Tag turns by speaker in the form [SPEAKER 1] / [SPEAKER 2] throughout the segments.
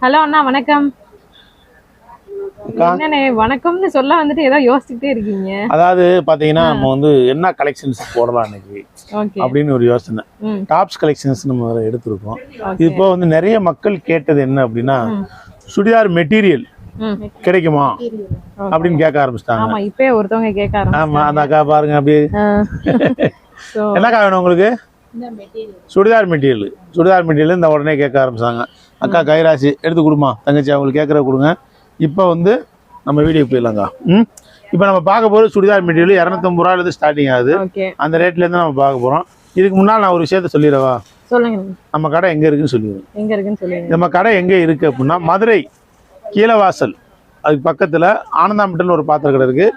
[SPEAKER 1] Hello அண்ணா வணக்கம். என்னண்ணே வணக்கம்னு சொல்ல வந்துட்டு ஏதோ யோசிச்சுட்டே இருக்கீங்க.
[SPEAKER 2] அதாவது பாத்தீங்கன்னா நம்ம வந்து என்ன கலெக்ஷன்ஸ் போடலாம் இன்னைக்கு அப்படின்னு ஒரு யோசனை. டாப்ஸ் கலெக்ஷன்ஸ் நம்ம எடுத்திருக்கோம். இப்போ வந்து நிறைய மக்கள் கேட்டது என்ன அப்படின்னா சுடிதார் மெட்டீரியல் கிடைக்குமா அப்படின்னு கேட்க ஆரம்பிச்சிட்டாங்க.
[SPEAKER 1] ஆமா இப்பவே ஒருத்தவங்க கேட்க ஆரம்பிச்சாங்க.
[SPEAKER 2] ஆமா அந்த அக்கா பாருங்க அப்படியே என்னக்கா வேணும் உங்களுக்கு? சுடிதார் மெட்டீரியல் இந்த உடனே கேட்க ஆரம்பிச்சாங்க. அக்கா கைராசி எடுத்து கொடுமா தங்கச்சி அவங்களுக்கு கேட்குற கொடுங்க. இப்போ வந்து நம்ம வீடியோ போயிடலாங்க. இப்போ நம்ம பார்க்க போகிறது சுடிதார் மெட்டீரியல் 250 ரூபாயிலிருந்து ஸ்டார்டிங் ஆகுது. அந்த ரேட்லேருந்து நம்ம பார்க்க போகிறோம். இதுக்கு முன்னால் நான் ஒரு விஷயத்த சொல்லிடவா?
[SPEAKER 1] சொல்லுங்க.
[SPEAKER 2] நம்ம கடை எங்கே இருக்குன்னு சொல்லிடுவோம்.
[SPEAKER 1] எங்கே இருக்குன்னு சொல்லுங்க.
[SPEAKER 2] நம்ம கடை எங்கே இருக்குது அப்படின்னா மதுரை கீழவாசல், அதுக்கு பக்கத்தில் ஆனந்தாமிட்டல்னு ஒரு பாத்திர கடை இருக்குது.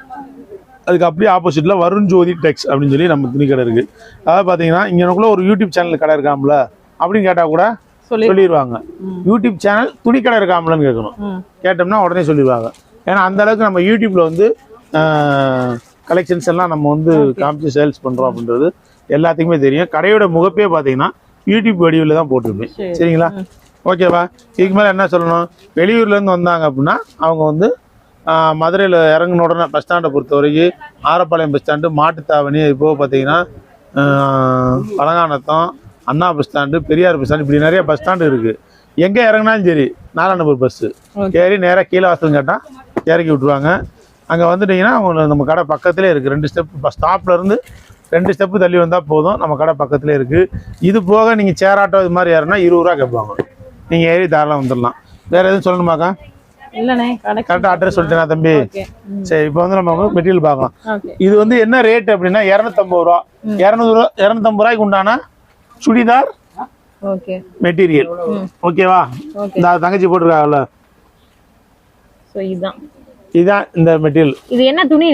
[SPEAKER 2] அதுக்கு அப்படியே ஆப்போசிட்டில் வருண் ஜோதி டெக்ஸ் அப்படின்னு சொல்லி நம்ம துணி கடை இருக்குது. அதாவது பார்த்தீங்கன்னா இங்கனக்குள்ள ஒரு யூடியூப் சேனல் கடை இருக்காமல அப்படின்னு கேட்டால் கூட சொல்லிடுவாங்க. யூடியூப் சேனல் துணி கடை இருக்காமலன்னு கேட்கணும். கேட்டோம்னா உடனே சொல்லிடுவாங்க. ஏன்னா அந்த அளவுக்கு நம்ம யூடியூப்ல வந்து கலெக்ஷன்ஸ் எல்லாம் நம்ம வந்து காமிச்சு சேல்ஸ் பண்ணுறோம் அப்படின்றது எல்லாத்துக்குமே தெரியும். கடையோட முகப்பே பார்த்தீங்கன்னா யூடியூப் வடிவில் தான் போட்டிருப்பேன். சரிங்களா? ஓகேவா? இதுக்கு மேலே என்ன சொல்லணும்? வெளியூர்லேருந்து வந்தாங்க அப்படின்னா அவங்க வந்து மதுரையில் இறங்கின உடனே பஸ் ஸ்டாண்டை பொறுத்த வரைக்கும் ஆரப்பாளையம் பஸ் ஸ்டாண்டு, மாட்டுத்தாவணி, இப்போது பார்த்தீங்கன்னா Palanganatham, Anna bus stand, Periyar bus stand, இப்படி நிறைய பஸ் ஸ்டாண்டு இருக்குது. எங்கே இறங்கினாலும் சரி 4 நம்பர் பஸ்ஸு ஏறி நேராக கீழே வாசல் கேட்டால் இறக்கி விட்ருவாங்க. அங்கே வந்துட்டிங்கன்னா அவங்க நம்ம கடை பக்கத்துலேயே இருக்குது. 2 ஸ்டெப் பஸ் ஸ்டாப்லேருந்து 2 ஸ்டெப்பு தள்ளி வந்தால் போதும். நம்ம கடை பக்கத்துலேயே இருக்குது. இது போக நீங்கள் சேர் ஆட்டோ இது மாதிரி ஏறினா 20 ரூபா கேட்பாங்க. நீங்கள் ஏறி தாராளம் வந்துடலாம். வேறு எதுவும் சொல்லணுமாக்கா?
[SPEAKER 1] இல்லண்ணே
[SPEAKER 2] கரெக்டாக அட்ரஸ் சொல்லிட்டேனா தம்பி? சரி, இப்போ வந்து நம்ம மெட்டீரியல் பார்க்கலாம். இது வந்து என்ன ரேட் அப்படின்னா 250 ரூபா. 250 ரூபாய்க்கு உண்டான சுடிதார் மெட்டீரியல். ஓகேவா? இந்த தங்கச்சி போட்டிருக்காங்கல்ல, இதுதான் இந்த மெட்டீரியல்.
[SPEAKER 1] இது என்ன துணி?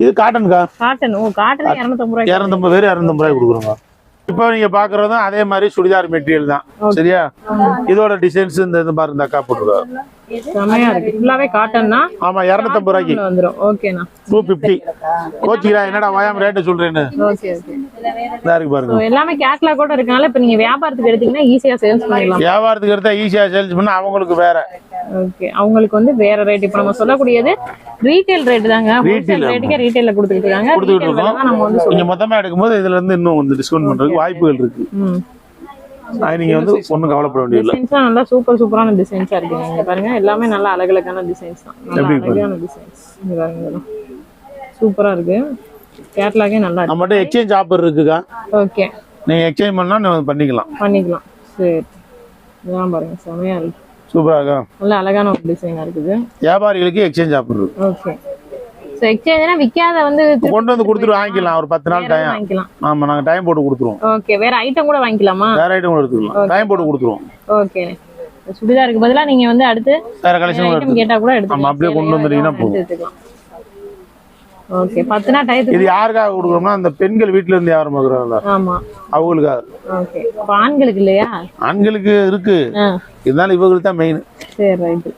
[SPEAKER 2] இது காட்டன்கா.
[SPEAKER 1] காட்டன். ஓ காட்டன் 250 ரூபாய்.
[SPEAKER 2] 250 ரூபாய் கொடுக்குறோங்க. இப்போ நீங்க பாக்குறதும் அதே மாதிரி சுடிதார் மெட்டீரியல் தான். சரியா? இதோட டிசைன்ஸ் இந்த மாதிரி இந்த அக்கா போட்டுருக்காங்க.
[SPEAKER 1] செமையா இருக்கு. ஃபுல்லாவே காட்டன்னா?
[SPEAKER 2] ஆமா 250 ரூபாய்க்கு
[SPEAKER 1] வந்துரும். ஓகேண்ணா.
[SPEAKER 2] 250. கோச்சிரா என்னடா வாயாம ரேட் சொல்றேன்னு.
[SPEAKER 1] Okay okay.
[SPEAKER 2] இதா இருக்கு பாருங்க.
[SPEAKER 1] எல்லாமே கேட்லாக் கூட இருக்கனால இப்ப நீங்க வியாபாரத்துக்கு எடுத்தீங்கன்னா ஈஸியா சேல்ஸ் பண்ணிடலாம்.
[SPEAKER 2] வியாபாரத்துக்கு எடுத்தா ஈஸியா சேல்ஸ் பண்ணா அவங்களுக்கு வேற.
[SPEAKER 1] ஓகே, அவங்களுக்கு வந்து வேற ரேட். இப்ப நம்ம சொல்லக்கூடியது ரீட்டைல் ரேட் தாங்க. ரீட்டைல் ரேட்டுக்கே ரீட்டைல்ல கொடுத்துட்டு இருக்காங்க. நம்ம வந்து
[SPEAKER 2] நீங்க மொத்தமா எடுக்கும்போது இதுல இருந்து இன்னும் வந்து டிஸ்கவுண்ட் பண்றதுக்கு வாய்ப்புகள் இருக்கு. நீங்க வந்து ஒண்ணும் கவலைப்பட வேண்டியதில்லை.
[SPEAKER 1] டிசைன்ஸ் நல்லா சூப்பரான டிசைன்ஸா இருக்கு. நீங்க பாருங்க எல்லாமே நல்ல அழகழகான டிசைன்ஸ் தான். நல்ல அழகான டிசைன்ஸ். இங்க பாருங்க சூப்பரா இருக்கு. கேட்லாகே நல்லா இருக்கு.
[SPEAKER 2] நம்மட்ட எக்ஸ்சேஞ்ச் ஆஃபர் இருக்குக்கா.
[SPEAKER 1] ஓகே,
[SPEAKER 2] நீங்க எக்ஸ்சேஞ்ச் பண்ணா பண்ணிக்கலாம்.
[SPEAKER 1] சரி, இதான் பாருங்க செமையா இருக்கு.
[SPEAKER 2] சூப்பரா இருக்கா?
[SPEAKER 1] நல்ல அழகான ஒரு டிசைனா இருக்குது.
[SPEAKER 2] வியாபாரிகளுக்கு எக்ஸ்சேஞ்ச் ஆஃபர் இருக்கு.
[SPEAKER 1] ஓகே, சோ எக்ஸ்சேஞ்ச்னா விக்காத வந்து
[SPEAKER 2] கொண்டு வந்து கொடுத்துட்டு வாங்கிக்கலாம். ஒரு 10 நாள் டைம் வாங்கிக்கலாம். ஆமா, நாங்க டைம் போட்டு கொடுத்துருவோம்.
[SPEAKER 1] ஓகே, வேற ஐட்டம் கூட வாங்கிக்கலாமா?
[SPEAKER 2] வேற ஐட்டம் கூட எடுத்துக்கலாம். டைம் போட்டு கொடுத்துருவோம்.
[SPEAKER 1] ஓகே, சுடிதாருக்கு பதிலா நீங்க வந்து அடுத்து
[SPEAKER 2] வேற கலெக்ஷன்
[SPEAKER 1] கேட்டா கூட எடுத்துக்கலாம்.
[SPEAKER 2] ஆமா, அப்படியே கொண்டு வந்துட்டீங்கன்னா போதும்.
[SPEAKER 1] ஓகே, 10 நாள் டைம்.
[SPEAKER 2] இது யாருக்காக கொடுக்குறோம்னா அந்த பெண்கள் வீட்ல இருந்து வியாபாரம் பார்க்கறாங்கல. ஆமா, அவங்களுக்காக.
[SPEAKER 1] ஓகே, அப்ப ஆண்களுக்கு இல்லையா? ஆண்களுக்கு
[SPEAKER 2] இருக்கு. இதனால இவங்களுக்கு தான் மெயின்.
[SPEAKER 1] சரி, ரைட்.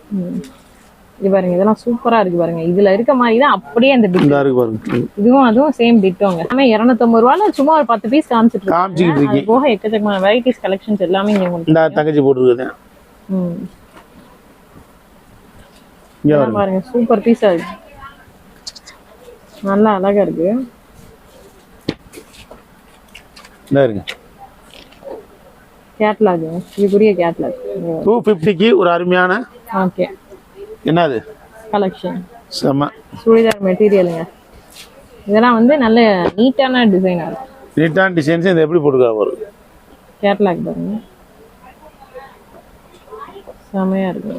[SPEAKER 1] இது பாருங்க, இதெல்லாம் சூப்பரா இருக்கு பாருங்க. இதுல இருக்க மாதிரி தான் அப்படியே அந்த டிட்டோ
[SPEAKER 2] இருக்கு பாருங்க.
[SPEAKER 1] இதுவும் அதுவும் சேம் டிட்டோங்க. எல்லாமே 250 ரூபாயில சும்மா ஒரு 10 பீஸ் காமிச்சிட்டு இருக்கீங்க. போக எக்கச்சக்கமான வெரைட்டிஸ் கலெக்ஷன்ஸ் எல்லாமே இங்க உங்களுக்கு
[SPEAKER 2] இந்த தங்கச்சி போட்டுருக்குது.
[SPEAKER 1] இங்க பாருங்க, சூப்பர் பீஸா இருக்கு. நல்லா அழகா இருக்கு.
[SPEAKER 2] இந்த இருங்க
[SPEAKER 1] கேட்லாக். இதுக்குரிய கேட்லாக்
[SPEAKER 2] 250க்கு ஒரு அருமையான.
[SPEAKER 1] ஓகே,
[SPEAKER 2] என்னது
[SPEAKER 1] கலெக்ஷன்?
[SPEAKER 2] செம
[SPEAKER 1] சுடிதார் மெட்டீரியலுங்க. இதெல்லாம் வந்து நல்ல நீட்டான டிசைனா இருக்கு.
[SPEAKER 2] நீட்டான டிசைன்ஸ். இது எப்படி போட்டுருக்காங்க பாருங்க.
[SPEAKER 1] கேட்லாக் பாருங்க, செமையா இருக்கு.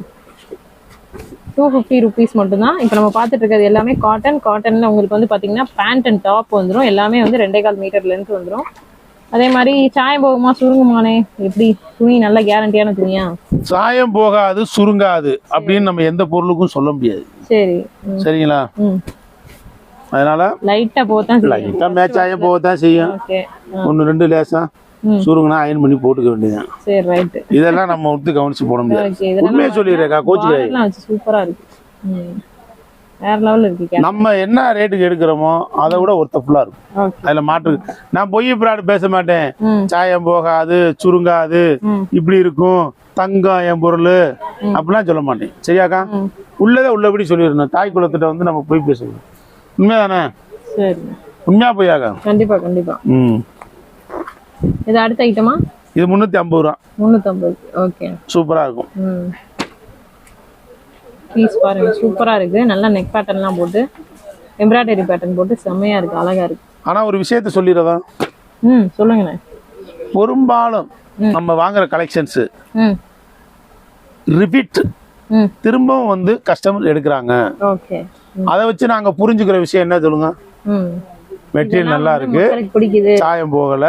[SPEAKER 1] 250 ருபீஸ் மட்டும்தான். இப்போ நம்ம பார்த்துட்டு இருக்கிறது எல்லாமே காட்டன்ல உங்களுக்கு வந்து பார்த்தீங்கன்னா பேண்ட் அண்ட் டாப் வந்துடும். எல்லாமே வந்து 2.25 மீட்டர் லென்த் வந்துடும். அதே மாதிரி சாயம் போகுமா சுருங்குமானே? எப்படி துணி நல்ல கேரண்டியான துணியா?
[SPEAKER 2] சாயம் போகாது, சுருங்காது அப்படின்னு நம்ம எந்த பொருளுக்கும் சொல்ல முடியாது.
[SPEAKER 1] சரி,
[SPEAKER 2] சரிங்களா? அதனால
[SPEAKER 1] லைட்டா
[SPEAKER 2] மேட்ச் ஆயம் போகத்தான் செய்யும். 1-2 லேசா சுருங்கனா அயன் பண்ணி போட்டுக்க வேண்டியதான்.
[SPEAKER 1] சரி, ரைட்.
[SPEAKER 2] இதெல்லாம் நம்ம விட்டு கவனிச்சு போட முடியாது. உண்மையை சொல்லிடுறேக்கா, கோச்சு
[SPEAKER 1] சூப்பரா இருக்கு. வேற லெவல்ல இருக்கு.
[SPEAKER 2] நம்ம என்ன ரேட்டுக்கு எடுக்கிறோமோ அதை விட ஒர்த்தஃபுல்லா இருக்கும். அதுல மாற்று. நான் பொய் பிராடு பேச மாட்டேன். சாயம் போகாது, சுருங்காது, இப்படி இருக்கும், தங்கம் என் பொருள் அப்படிலாம் சொல்ல மாட்டேன். சரியாக்கா? உள்ளதை உள்ளபடி சொல்லிடணும். தாய் குலத்திட்ட வந்து நம்ம போய் பேசணும். உண்மைதானே?
[SPEAKER 1] சரி.
[SPEAKER 2] உண்மையா போயாக்கா?
[SPEAKER 1] கண்டிப்பா கண்டிப்பா. இது அடுத்த ஐட்டமா?
[SPEAKER 2] இது 350 ரூபா.
[SPEAKER 1] 350. ஓகே.
[SPEAKER 2] சூப்பரா இருக்கும்.
[SPEAKER 1] பீஸ் பாருங்க சூப்பரா இருக்கு. நல்லா நெக் பேட்டர்ன்லாம் போட்டு எம்ப்ராய்டரி பேட்டர்ன் போட்டு செம்மையா இருக்கு, அழகா இருக்கு.
[SPEAKER 2] ஆனா ஒரு விஷயத்த சொல்லிடுறதா?
[SPEAKER 1] சொல்லுங்கண்ணே.
[SPEAKER 2] பெரும்பாலும் நம்ம வாங்குற கலெக்ஷன்ஸ் ரிப்பீட் திரும்பவும் வந்து கஸ்டமர் எடுக்கிறாங்க.
[SPEAKER 1] ஓகே.
[SPEAKER 2] அதை வச்சு நாங்க புரிஞ்சுக்கிற விஷயம் என்ன சொல்லுங்க? மெட்டீரியல் நல்லா இருக்கு, சாயம் போகல,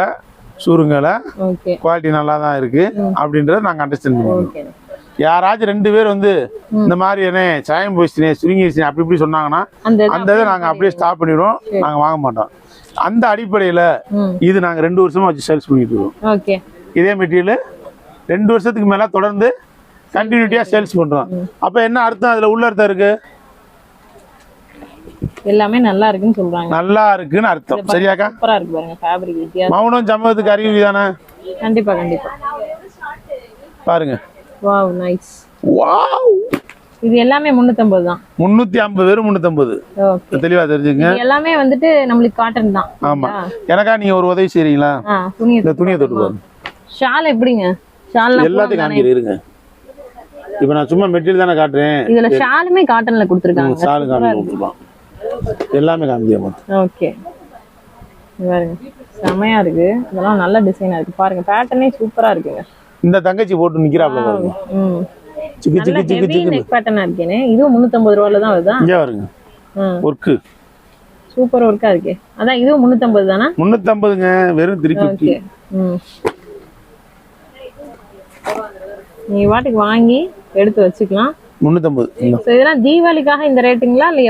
[SPEAKER 2] சுருங்கல, குவாலிட்டி நல்லா தான் இருக்கு அப்படின்றத நாங்க அண்டர்ஸ்டாண்ட் பண்ணுவோம். யாராச்சும் 2 பேர் வந்து இந்த மாதிரி என்ன சாயம் போயிடுச்சுனே சுருங்கிடுச்சு அப்படி இப்படி சொன்னாங்கன்னா அந்த இதை நாங்க அப்படியே ஸ்டாப் பண்ணிடுவோம். நாங்க வாங்க மாட்டோம். அந்த அடிப்படையில இது நாங்க 2 வருஷமா வச்சு சேல்ஸ் பண்ணிட்டு இருக்கோம். இதே மெட்டீரியல் 2 வருஷத்துக்கு மேல தொடர்ந்து கண்டினியூட்டியா சேல்ஸ் பண்றோம். அப்ப என்ன அர்த்தம்? அதுல உள்ள அர்த்தம் இருக்கு,
[SPEAKER 1] எல்லாமே நல்லா இருக்குன்னு சொல்றாங்க.
[SPEAKER 2] நல்லா இருக்குன்னு அர்த்தம். சரியாக்கா?
[SPEAKER 1] சூப்பரா இருக்கு பாருங்க. ஃபேப்ரிக் வித்தியாசம்.
[SPEAKER 2] மௌனம் சம்பவத்துக்கு அறிவு தானே?
[SPEAKER 1] கண்டிப்பா கண்டிப்பா.
[SPEAKER 2] பாருங்க.
[SPEAKER 1] Wow, nice.
[SPEAKER 2] வாவ்.
[SPEAKER 1] இது எல்லாமே 350 தான்.
[SPEAKER 2] 350 வெறும் 350. ஓகே. தெளிவா தெரிஞ்சுங்க.
[SPEAKER 1] இது எல்லாமே வந்துட்டு நமக்கு காட்டன் தான்.
[SPEAKER 2] ஆமா. எனக்கா நீங்க ஒரு உதவி செய்றீங்களா? இந்த துணியை தொட்டு பாருங்க.
[SPEAKER 1] ஷால் எப்படிங்க? ஷால்
[SPEAKER 2] எல்லாத்தையும் காமிக்கிறேன் இருங்க. இப்போ நான் சும்மா மெட்டீரியல் தானே காட்டுறேன்.
[SPEAKER 1] இதுல ஷாலுமே காட்டன்ல கொடுத்திருக்காங்க.
[SPEAKER 2] ஷால் காமிக்கலாம். எல்லாமே காமிக்கிறேன்.
[SPEAKER 1] ஓகே. பாருங்க செமையா இருக்கு. இதெல்லாம் நல்ல டிசைனா இருக்கு பாருங்க. பேட்டர்னே சூப்பரா இருக்குங்க.
[SPEAKER 2] இந்த தங்கச்சி போட்டு நிக்கிறாப்ல பாருங்க. சிக்கு சிக்கு சிக்கு சிக்கு
[SPEAKER 1] நெக் பேட்டர்னா இருக்கேனே. இது 350 ரூபாயில தான் வருதா?
[SPEAKER 2] இங்க பாருங்க. ஒர்க்
[SPEAKER 1] சூப்பர் ஒர்க்கா இருக்கு. அதான் இது 350 தானா?
[SPEAKER 2] 350ங்க வெறும் 350.
[SPEAKER 1] நீ வாட்டுக்கு வாங்கி எடுத்து வச்சுக்கலாம்.
[SPEAKER 2] 350.
[SPEAKER 1] சோ இதெல்லாம் தீபாவளிக்காக இந்த ரேட்டுங்களா இல்ல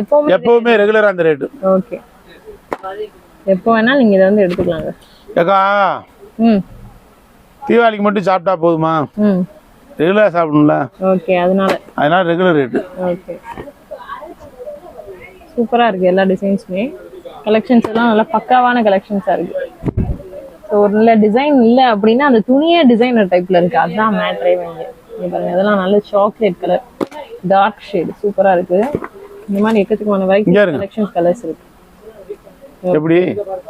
[SPEAKER 2] எப்பவுமே ரெகுலரா அந்த ரேட்?
[SPEAKER 1] ஓகே. எப்போ வேணா நீங்க இத வந்து எடுத்துக்கலாங்க.
[SPEAKER 2] ஏக்கா தீபாவளிக்கு மட்டும் சாப்பிட்டா போதுமா? ரெகுலரா சாப்பிடணும்ல.
[SPEAKER 1] ஓகே.
[SPEAKER 2] அதனால ரெகுலர் ரேட்.
[SPEAKER 1] ஓகே. சூப்பரா இருக்கு எல்லா டிசைன்ஸுமே. கலெக்ஷன்ஸ் எல்லாம் நல்லா பக்காவான கலெக்ஷன்ஸா இருக்கு. ஸோ ஒரு நல்ல டிசைன் இல்லை அப்படின்னா அந்த துணியே டிசைனர் டைப்ல இருக்கு. அதுதான் மேட்ரே வந்து பாருங்க. அதெல்லாம் நல்ல சாக்லேட் கலர், டார்க் ஷேட் சூப்பரா இருக்கு. இந்த மாதிரி எக்கச்சக்கமான கலெக்ஷன்ஸ் கலர்ஸ் இருக்கு.
[SPEAKER 2] எப்படி?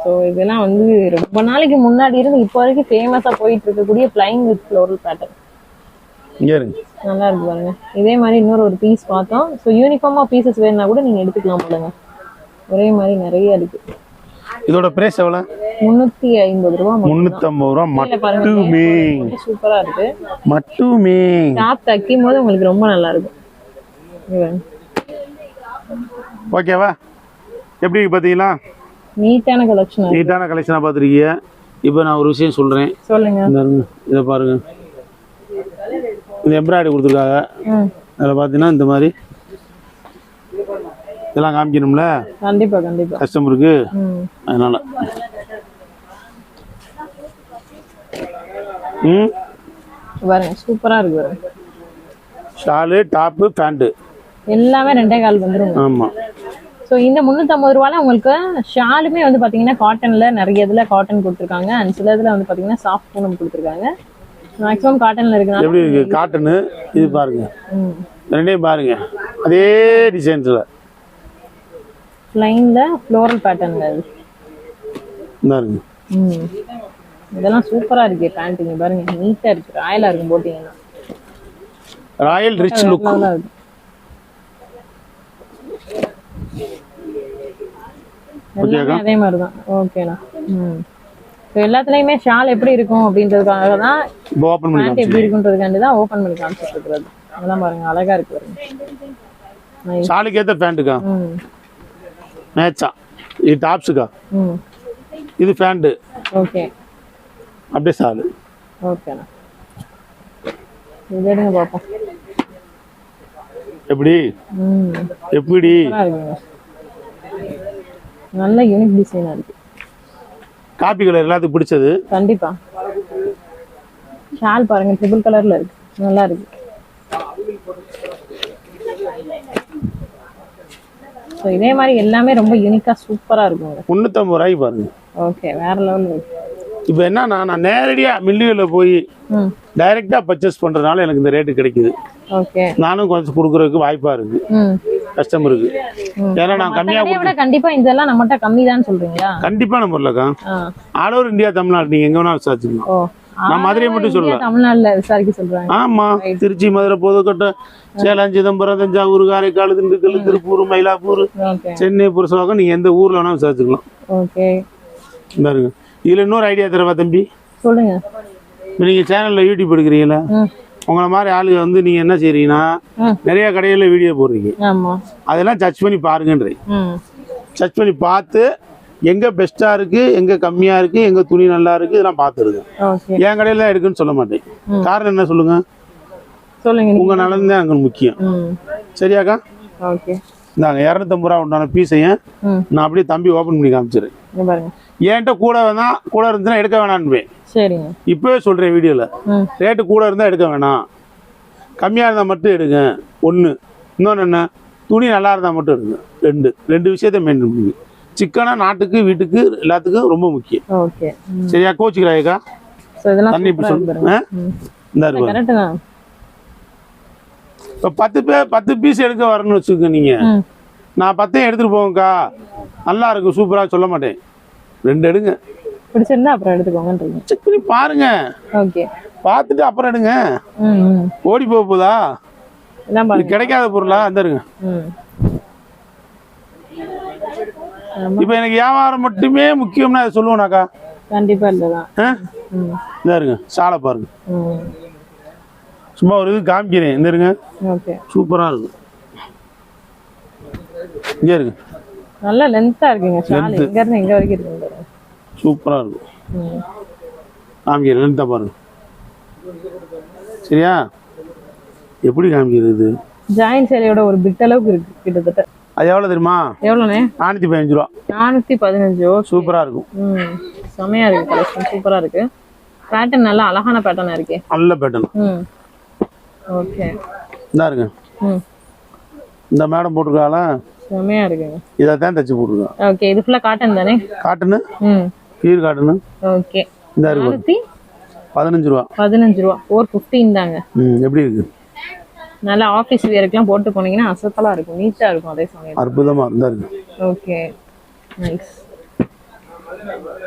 [SPEAKER 1] ஸோ இதெல்லாம் வந்து ரொம்ப நாளைக்கு முன்னாடி இருந்து இப்போ வரைக்கும் ஃபேமஸா போயிட்டு இருக்கக்கூடிய பிளைங் வித் ஃப்ளோரல் பேட்டர்ன். நல்லா இருக்கு பாருங்க. இதே மாதிரி இன்னொரு ஒரு பீஸ் பார்த்தோம். ஸோ யூனிஃபார்மா பீசஸ் வேணும்னா கூட நீங்க எடுத்துக்கலாம் போலங்க. ஒரே மாதிரி நிறைய இருக்கு.
[SPEAKER 2] இதோட பிரைஸ் எவ்வளவு?
[SPEAKER 1] 350 ரூபா.
[SPEAKER 2] 350 ரூபா மட்டுமே.
[SPEAKER 1] சூப்பரா இருக்கு.
[SPEAKER 2] மட்டுமே
[SPEAKER 1] டாப் தைக்கும் போது உங்களுக்கு ரொம்ப நல்லா இருக்கும்.
[SPEAKER 2] ஓகேவா? எப்படி பாத்தீங்களா?
[SPEAKER 1] நீட்டான கலெக்ஷன்.
[SPEAKER 2] நீட்டான கலெக்ஷனா பாத்துருக்கீங்க. இப்போ நான் ஒரு விஷயம் சொல்றேன்.
[SPEAKER 1] சொல்லுங்க.
[SPEAKER 2] இத பாருங்க. இந்த எம்ப்ராய்டரி கொடுத்துருக்காங்க. அதில் பார்த்தீங்கன்னா இந்த மாதிரி இதெல்லாம் காமிக்கணும்ல.
[SPEAKER 1] கண்டிப்பா கண்டிப்பா
[SPEAKER 2] கஸ்டமருக்கு. அதனால
[SPEAKER 1] பாருங்க சூப்பரா இருக்கு.
[SPEAKER 2] ஷாலு, டாப்பு, பேண்ட்
[SPEAKER 1] எல்லாமே 2.25 வந்துரும்.
[SPEAKER 2] ஆமா.
[SPEAKER 1] ஸோ இந்த 350 ரூபாயில உங்களுக்கு ஷாலுமே வந்து பாத்தீங்கன்னா காட்டன்ல நிறைய இதுல காட்டன் கொடுத்துருக்காங்க. அண்ட் சில இதுல வந்து பாத்தீங்கன்னா சாஃப்ட் பூனம் கொடுத்துருக்காங்க. மேக்ஸிமம் காட்டன்ல இருக்கு.
[SPEAKER 2] எப்படி இருக்கு காட்டனு? இது பாருங்க. ரெண்டையும் பாருங்க. அதே டிசைன்ஸ்ல
[SPEAKER 1] லைன்ல ஃப்ளோரல் பேட்டர்ன்ல
[SPEAKER 2] பாருங்க.
[SPEAKER 1] இதெல்லாம் சூப்பரா இருக்கு. பேண்ட் இங்க பாருங்க நீட்டா இருக்கு. ராயலா இருக்கும் போட்டீங்கன்னா.
[SPEAKER 2] Royal rich look.
[SPEAKER 1] அதே மாதிரி தான். ஓகேண்ணா. எல்லாத்துலயுமே ஷால் எப்படி இருக்கும் அப்படின்றதுக்காக தான் பேண்ட் எப்படி இருக்குன்றதுக்காண்டி தான் ஓபன் பண்ணி காமிச்சிட்டு இருக்கிறது. அதெல்லாம் பாருங்க அழகா இருக்கு பாருங்க.
[SPEAKER 2] ஷாலுக்கு ஏத்த பேண்ட்டுக்கா மேட்சா. இது டாப்ஸுக்கா. இது பேண்ட்.
[SPEAKER 1] ஓகே.
[SPEAKER 2] அப்படியே ஷாலு.
[SPEAKER 1] ஓகேண்ணா. இது எடுங்க பாப்போம்.
[SPEAKER 2] எப்படி எப்படி
[SPEAKER 1] நல்ல யூனிக் டிசைனா இருக்கு.
[SPEAKER 2] காபி கலர் எல்லாத்துக்கும் பிடிச்சது.
[SPEAKER 1] கண்டிப்பா. ஷால் பாருங்க ட்ரிபிள் கலர்ல இருக்கு. நல்லா இருக்கு. சோ இதே மாதிரி எல்லாமே ரொம்ப யூனிக்கா சூப்பரா இருக்கும்.
[SPEAKER 2] 350 ரூபாய் பாருங்க.
[SPEAKER 1] ஓகே. வேற லெவல் இருக்கு.
[SPEAKER 2] இப்போ என்னன்னா நான் நேரடியாக மில்லுகளில் போய் டைரெக்டாக பர்ச்சேஸ் பண்ணுறதுனால எனக்கு இந்த ரேட்டு கிடைக்குது.
[SPEAKER 1] ஓகே.
[SPEAKER 2] நானும் கொஞ்சம் கொடுக்குறதுக்கு வாய்ப்பாக இருக்கு கஸ்டமருக்கு. ஏன்னா நான் கம்மியாக
[SPEAKER 1] கண்டிப்பா இதெல்லாம் நம்மகிட்ட கம்மி தான் சொல்றீங்களா?
[SPEAKER 2] கண்டிப்பாக நம்ம இல்லைக்கா, ஆல் ஓவர் இந்தியா தமிழ்நாடு நீங்கள் எங்கே வேணாலும் விசாரிச்சுக்கலாம். நான் மதுரையை மட்டும் சொல்லலாம்,
[SPEAKER 1] தமிழ்நாடுல விசாரிக்க சொல்றாங்க.
[SPEAKER 2] ஆமா, திருச்சி, மதுரை, புதுக்கோட்டை, சேலம், சிதம்பரம், தஞ்சாவூர், காரைக்கால், திண்டுக்கல், திருப்பூர், மயிலாப்பூர், சென்னை, புரசவாக்கம், நீங்க எந்த ஊர்ல வேணா விசாரிச்சுக்கலாம்.
[SPEAKER 1] ஓகே.
[SPEAKER 2] பாருங்க, இதுல இன்னொரு ஐடியா தரவா தம்பி,
[SPEAKER 1] சொல்லுங்க.
[SPEAKER 2] நீங்க சேனல்ல யூடியூப் எடுக்கிறீங்களா, உங்களை மாதிரி ஆளுங்க வந்து நீங்க என்ன செய்றீங்கன்னா நிறைய கடையில வீடியோ போடுறீங்க. அதெல்லாம் சர்ச் பண்ணி பாருங்கன்றேன். சர்ச் பண்ணி பார்த்து எங்க பெஸ்டா இருக்கு, எங்க கம்மியா இருக்கு, எங்க துணி நல்லா இருக்கு, இதெல்லாம் பாத்துருங்க. என் கடையில தான் எடுக்குன்னு சொல்ல மாட்டேன். காரணம் என்ன சொல்லுங்க, உங்க நலன் தான் எனக்கு முக்கியம். சரியாக்கா? இந்தாங்க 250 ரூபா உண்டான பீஸையும் நான் அப்படியே தம்பி ஓபன் பண்ணி காமிச்சிரு. என்கிட்ட கூட வேணா, கூட இருந்துச்சுன்னா எடுக்க வேணான்னு இப்பவே சொல்றேன் வீடியோல. ரேட்டு கூட இருந்தா எடுக்க வேணாம், கம்மியா இருந்தா மட்டும் எடுங்க. ஒண்ணு. இன்னொன்னு என்ன, துணி நல்லா இருந்தா மட்டும் எடுங்க. ரெண்டு விஷயத்த மெயின்டைன் பண்ணுங்க. சிக்கனா நாட்டுக்கு வீட்டுக்கு எல்லாத்துக்கும் ரொம்ப முக்கியம். சரியா? கோச்சிக்கிறாயக்கா? தண்ணி இப்படி சொல்லுங்க. இப்போ 10 பீஸ் எடுக்க வரணும்னு வச்சுக்கோங்க. நீங்க நான் 10 எடுத்துட்டு போங்கக்கா, நல்லா இருக்கும், சூப்பரா சொல்ல மாட்டேன். 2 எடுங்க,
[SPEAKER 1] பிடிச்சிருந்தா அப்புறம் எடுத்துக்கோங்க.
[SPEAKER 2] செக் பண்ணி பாருங்க, பார்த்துட்டு அப்புறம் எடுங்க. ஓடி போகுதா கிடைக்காத பொருளா இருங்க. இப்ப எனக்கு வியாபாரம் மட்டுமே முக்கியம்னா சொல்லுவேனாக்கா? கண்டிப்பா இல்லதான். இருங்க, சாலை பாருங்க, சும்மா ஒரு இது காமிக்கிறேன். இந்த இருங்க, சூப்பரா இருக்கு. இங்க இருக்கு,
[SPEAKER 1] நல்ல லென்த்தா இருக்குங்க. சாலை இங்க இருந்து இங்க வரைக்கும் இருக்கு,
[SPEAKER 2] சூப்பரா இருக்கு. காமிக்கிறேன், லென்த்தா பாருங்க. சரியா? எப்படி காமிக்கிறது?
[SPEAKER 1] ஜாயின் சேலையோட ஒரு பிட் அளவுக்கு இருக்கு கிட்டத்தட்ட.
[SPEAKER 2] அது எவ்வளவு தெரியுமா?
[SPEAKER 1] எவ்வளவுனே?
[SPEAKER 2] 415 ரூபா. 415.
[SPEAKER 1] சூப்பரா இருக்கும். செமையா இருக்கு, கலெக்ஷன் சூப்பரா இருக்கு. பேட்டர்ன் நல்ல அழகான பேட்டர்னா இருக்கு.
[SPEAKER 2] நல்ல பேட்டர்ன்.
[SPEAKER 1] ஓகே.
[SPEAKER 2] இதா இருக்கு. இந்த மேடம் போட்டுருக்காளா?
[SPEAKER 1] செமையா இருக்குங்க.
[SPEAKER 2] இத தான் தச்சு போட்டுருக்கா.
[SPEAKER 1] ஓகே. இது ஃபுல்லா காட்டன் தானே?
[SPEAKER 2] காட்டன். Pure cotton.
[SPEAKER 1] ஓகே.
[SPEAKER 2] இந்த இருக்கு. 15 ரூபா.
[SPEAKER 1] 15 ரூபா. 415 தாங்க.
[SPEAKER 2] எப்படி இருக்கு?
[SPEAKER 1] நல்ல ஆபீஸ் வியர்க்குலாம் போட்டு போனீங்கன்னா அசத்தலா இருக்கும், நீட்டா இருக்கும். அதே சமயம்
[SPEAKER 2] அற்புதமா இருக்கு.
[SPEAKER 1] Okay, nice.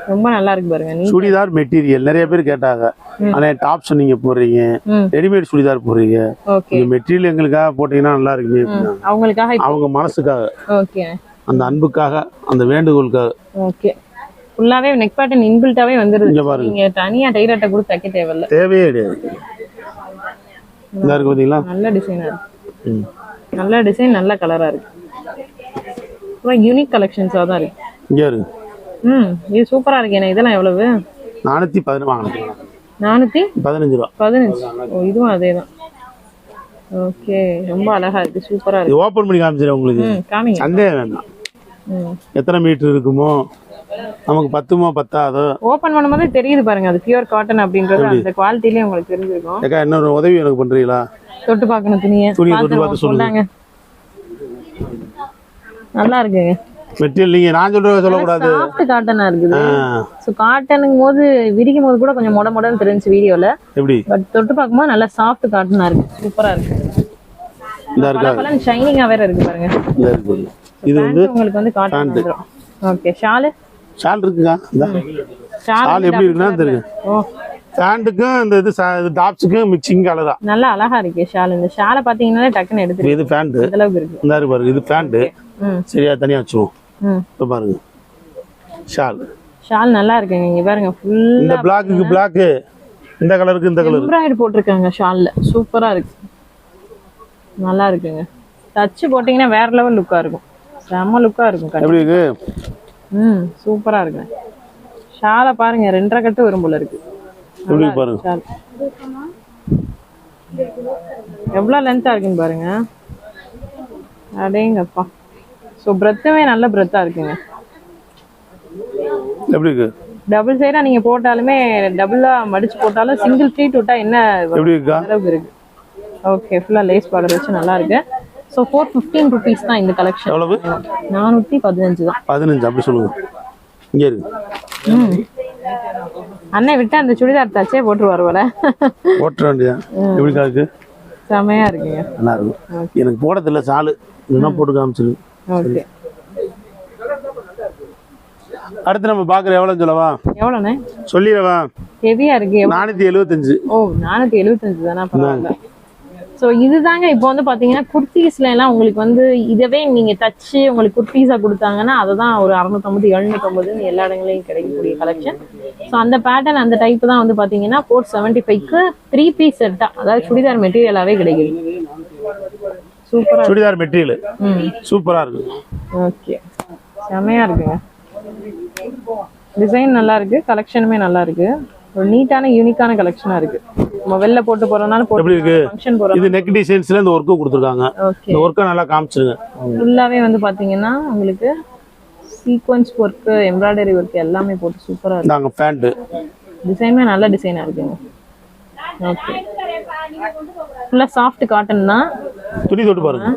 [SPEAKER 1] ரொம்ப நல்லா இருக்கு பாருங்க.
[SPEAKER 2] சுடிதார் மெட்டீரியல் நிறைய பேர் கேட்டாங்க. ஆனா டாப்ஸ் நீங்க போடுறீங்க, ரெடிமேட் சுடிதார் போடுறீங்க. மெட்டீரியல் எங்களுக்காக போட்டீங்கன்னா நல்லா இருக்குமே,
[SPEAKER 1] அவங்களுக்காக, அவங்க
[SPEAKER 2] மனசுக்காக, அந்த அன்புக்காக, அந்த வேண்டுகோளுக்காக.
[SPEAKER 1] ஓகே. ஃபுல்லாவே நெக் பேட்டர்ன் இன்பில்ட்டாவே வந்துருது. நீங்க தனியா டைலர்ட்ட கொடுத்து தைக்க தேவையில்லை,
[SPEAKER 2] தேவையே கிடையாது. நல்லா இருக்கு பாத்தீங்களா?
[SPEAKER 1] நல்ல டிசைனா இருக்கு. நல்ல டிசைன், நல்ல கலரா இருக்கு. ரொம்ப யூனிக் கலெக்ஷன்ஸா தான் இருக்கு.
[SPEAKER 2] இங்க இருக்கு.
[SPEAKER 1] இது சூப்பரா இருக்கு. என்ன இதெல்லாம் எவ்வளவு?
[SPEAKER 2] 415 வாங்குறேன்.
[SPEAKER 1] 415 ரூபா. 15. ஓ, இதுவும் அதேதான். ஓகே, ரொம்ப அழகா இருக்கு, சூப்பரா இருக்கு.
[SPEAKER 2] ஓபன் பண்ணி காமிச்சறேன் உங்களுக்கு.
[SPEAKER 1] காமிங்க.
[SPEAKER 2] சந்தேகம் வேண்டாம். எத்தனை மீட்டர் இருக்குமோ, நமக்கு பத்துமோ பத்தாதோ
[SPEAKER 1] ஓபன் பண்ணும்போது தெரியுது பாருங்க. அது பியூர் காட்டன் அப்படின்றது அந்த குவாலிட்டிலயே உங்களுக்கு தெரிஞ்சிருக்கும்.
[SPEAKER 2] ஏக்கா இன்னொரு உதவி எனக்கு பண்றீங்களா?
[SPEAKER 1] தொட்டு பார்க்கணும் துணியை தொட்டு பார்த்து சொல்லுங்க. நல்லா இருக்குங்க
[SPEAKER 2] மெட்டீரியல். நீங்க நான் சொல்றத சொல்ல கூடாது.
[SPEAKER 1] சாஃப்ட் காட்டனா இருக்குது. சோ காட்டனுங்கும் போது விரிக்கும் போது கூட கொஞ்சம் மொடமொடன்னு தெரிஞ்சு வீடியோல. எப்படி? பட் தொட்டு பார்க்கும்போது நல்லா சாஃப்ட் காட்டனா இருக்கு, சூப்பரா இருக்கு. இந்த இருக்கா கலர் ஷைனிங்கா வேற இருக்கு பாருங்க. இந்த இருக்கு. இது வந்து உங்களுக்கு வந்து காட்டன் வந்துரும். ஓகே. ஷால் இருக்குங்க. ஷால் எப்படி இருக்குன்னா தெரியுங்க. ஓ, பேண்ட்டுக்கு இந்த இது டாப்ஸ்க்கு மிக்சிங் கலரா நல்ல அழகா இருக்கு ஷால். இந்த ஷாலை பாத்தீங்கன்னா டக்குன்னு எடுத்து. இது பேண்ட் இந்த அளவுக்கு இருக்கு. இந்த இருக்கு பாருங்க, இது பேண்ட். சரியா? தனியா வச்சுவோம். இப்ப பாருங்க ஷால் நல்லா இருக்குங்க. இங்க பாருங்க, ஃபுல் இந்த பிளாக்குக்கு பிளாக், இந்த கலருக்கு இந்த கலர் எம்ப்ராய்டரி போட்டுருக்காங்க ஷால்ல. சூப்பரா இருக்கு, நல்லா இருக்குங்க. டச் போட்டீங்கன்னா வேற லெவல் லுக்கா இருக்கும், செம்ம லுக்கா இருக்கும். எப்படி இருக்கு? சூப்பரா இருக்கு. ஷாலை பாருங்க, 2.5 கட்டு வரும் போல இருக்கு. பாருங்க எவ்வளவு லென்த்தா இருக்குன்னு பாருங்க. அடேங்கப்பா. சோ பிரெத்துமே நல்ல பிரெத்தா இருக்குங்க. எப்படி இருக்கு? டபுள் சைடா நீங்க போட்டாலுமே, டபுளா மடிச்சு போட்டாலும், சிங்கிள் ப்ளீட் விட்டா என்ன அளவுக்கு இருக்கு. ஓகே, ஃபுல்லா லேஸ் பார்டர் வச்சு நல்லா இருக்கு. சோ 415 rupees தான் இந்த கலெக்ஷன். எவ்வளவு? 415 தான். 15 அப்படி சொல்லுங்க. இங்க இருக்கு. அண்ணன் விட்டு அந்த சுடிதார் தச்சே போட்டுருவாரு போல.
[SPEAKER 2] போட்டுற வேண்டியதான். எப்படிக்கா இருக்கு?
[SPEAKER 1] செமையா இருக்குங்க.
[SPEAKER 2] நல்லா இருக்கும். எனக்கு போட தெரியல சாலு, இன்னும் போட்டு காமிச்சிரு.
[SPEAKER 1] ஓகே.
[SPEAKER 2] அடுத்து நம்ம பாக்குற எவ்வளவு சொல்லவா?
[SPEAKER 1] எவ்வளோண்ணே
[SPEAKER 2] சொல்லிடவா?
[SPEAKER 1] ஹெவியா இருக்கு.
[SPEAKER 2] 475.
[SPEAKER 1] ஓ 475 தானே, பரவாயில்ல. ஸோ இதுதாங்க இப்போ வந்து பார்த்தீங்கன்னா குர்த்தீஸ்ல எல்லாம் உங்களுக்கு வந்து இதவே நீங்கள் தச்சு உங்களுக்கு குர்த்தீஸாக கொடுத்தாங்கன்னா அதை தான் ஒரு 650 750 எல்லா இடங்களையும் கிடைக்கக்கூடிய கலெக்ஷன். ஸோ அந்த பேட்டர்ன் அந்த டைப் தான் வந்து பார்த்தீங்கன்னா 475க்கு 3 பீஸ் செட்டாக, அதாவது சுடிதார் மெட்டீரியலாகவே கிடைக்குது. சூப்பராக
[SPEAKER 2] சுடிதார் மெட்டீரியல் சூப்பராக இருக்கு.
[SPEAKER 1] ஓகே, செமையாக இருக்குங்க. டிசைன் நல்லா இருக்கு, கலெக்ஷனுமே நல்லா இருக்கு. ஒரு நீட்டான யூனிக்கான கலெக்ஷனா இருக்கு. நம்ம வெளில போட்டு போறனால
[SPEAKER 2] எப்படி இருக்கு?
[SPEAKER 1] ஃபங்க்ஷன் போற
[SPEAKER 2] இது நெக் டிசைன்ஸ்ல இந்த வர்க் கொடுத்திருக்காங்க. இந்த வர்க்க நல்லா காமிச்சிருங்க.
[SPEAKER 1] ஃபுல்லாவே வந்து பாத்தீங்கன்னா உங்களுக்கு சீக்வென்ஸ் வர்க், எம்ப்ராய்டரி வர்க் எல்லாமே போட்டு சூப்பரா இருக்கு.
[SPEAKER 2] நாங்க பேண்ட்
[SPEAKER 1] டிசைனுமே நல்ல டிசைனா இருக்குங்க. ஓகே, ஃபுல்லா சாஃப்ட் காட்டன் தான்.
[SPEAKER 2] துணி தொட்டு பாருங்க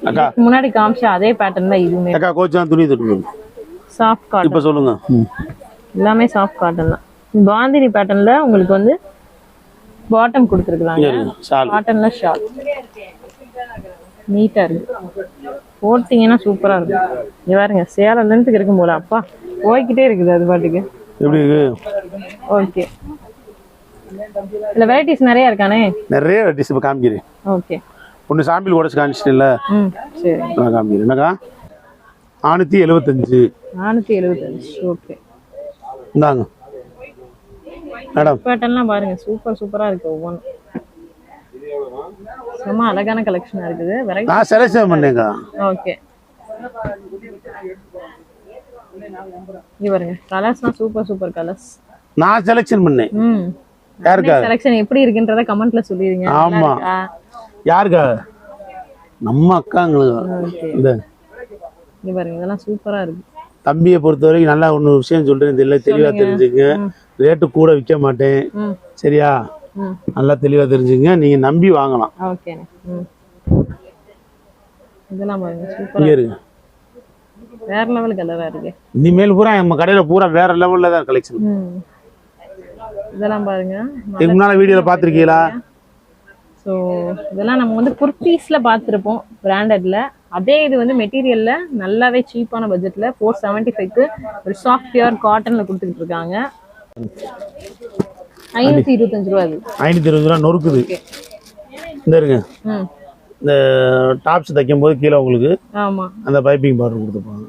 [SPEAKER 2] அக்கா.
[SPEAKER 1] முன்னாடி காமிச்ச அதே பேட்டர்ன் தான் இதுவுமே.
[SPEAKER 2] அக்கா கோச்சான் துணி தொட்டு பாருங்க.
[SPEAKER 1] Soft cotton.
[SPEAKER 2] இப்ப சொல்லுங்க.
[SPEAKER 1] எல்லாமே சாஃப்ட் காட்டன் தான். பாந்தினி பேட்டர்ன்ல உங்களுக்கு வந்து பாட்டம் கொடுத்துருக்காங்க. காட்டன்ல ஷால் நீட்டா இருக்கு. போட்டீங்கன்னா சூப்பரா இருக்கும். இங்க பாருங்க, சேலம் லென்த்துக்கு இருக்கும் போல. அப்பா போய்கிட்டே இருக்குது அது பாட்டுக்கு.
[SPEAKER 2] எப்படி இருக்கு?
[SPEAKER 1] ஓகே, இல்ல வெரைட்டிஸ் நிறைய இருக்கானே.
[SPEAKER 2] நிறைய வெரைட்டிஸ் இப்ப காமிக்கிறேன்.
[SPEAKER 1] ஓகே,
[SPEAKER 2] ஒன்னு சாம்பிள் உடைச்சு காமிச்சிட்டேன்ல.
[SPEAKER 1] சரி,
[SPEAKER 2] நான் காமிக்கிறேன். என்னக்கா? 475.
[SPEAKER 1] 475. ஓகே,
[SPEAKER 2] இந்தாங்க மேடம்.
[SPEAKER 1] பேட்டர்ன்லாம் பாருங்க, சூப்பர் சூப்பரா இருக்கு. ஒவ்வொன்றும் சும்மா அழகான கலெக்ஷனா இருக்குது. வெரைட்டி
[SPEAKER 2] நான் செலக்ஷன் பண்ணேங்க.
[SPEAKER 1] ஓகே, இங்க பாருங்க, கலர்ஸ்லாம் சூப்பர் சூப்பர் கலர்ஸ்.
[SPEAKER 2] நான் செலக்ஷன் பண்ணேன். யாருக்கா
[SPEAKER 1] செலக்ஷன் எப்படி இருக்குன்றத கமெண்ட்ல சொல்லிருங்க.
[SPEAKER 2] ஆமா, யாருக்கா? நம்ம அக்காங்களுக்கு. இந்த
[SPEAKER 1] இங்க பாருங்க, இதெல்லாம் சூப்பரா இருக்கு.
[SPEAKER 2] தம்பியை பொறுத்த வரைக்கும் நல்லா ஒன்று விஷயம் சொல்றேன், தெளிவா தெரிஞ்சுங்க. ரேட்டு கூட விற்க மாட்டேன், சரியா? நல்லா தெளிவா தெரிஞ்சுங்க, நீங்க நம்பி வாங்கலாம்.
[SPEAKER 1] ஓகே, இதெல்லாம் பாருங்க சூப்பரா இருக்கு. வேற லெவல் கலரா இருக்கு.
[SPEAKER 2] இனிமேல் பூரா நம்ம கடையில பூரா வேற லெவல்ல தான் கலெக்ஷன்.
[SPEAKER 1] இதெல்லாம் பாருங்க,
[SPEAKER 2] இதுக்கு முன்னால வீடியோல பாத்திருக்கீங்களா?
[SPEAKER 1] ஸோ இதெல்லாம் நம்ம வந்து குர்த்தீஸ்ல பார்த்துருப்போம் பிராண்டட்ல. அதே இது வந்து மெட்டீரியல்ல நல்லாவே சீப்பான பட்ஜெட்ல 475க்கு ஒரு சாஃப்ட் பியூர் காட்டன்ல கொடுத்துட்டு இருக்காங்க. 525 ரூபா. அது
[SPEAKER 2] 520 ரூபா நொறுக்குது. இந்த இருங்க, இந்த டாப்ஸ் தைக்கும் போது கீழே உங்களுக்கு
[SPEAKER 1] ஆமா
[SPEAKER 2] அந்த பைப்பிங் பார்டர் கொடுத்துருப்பாங்க.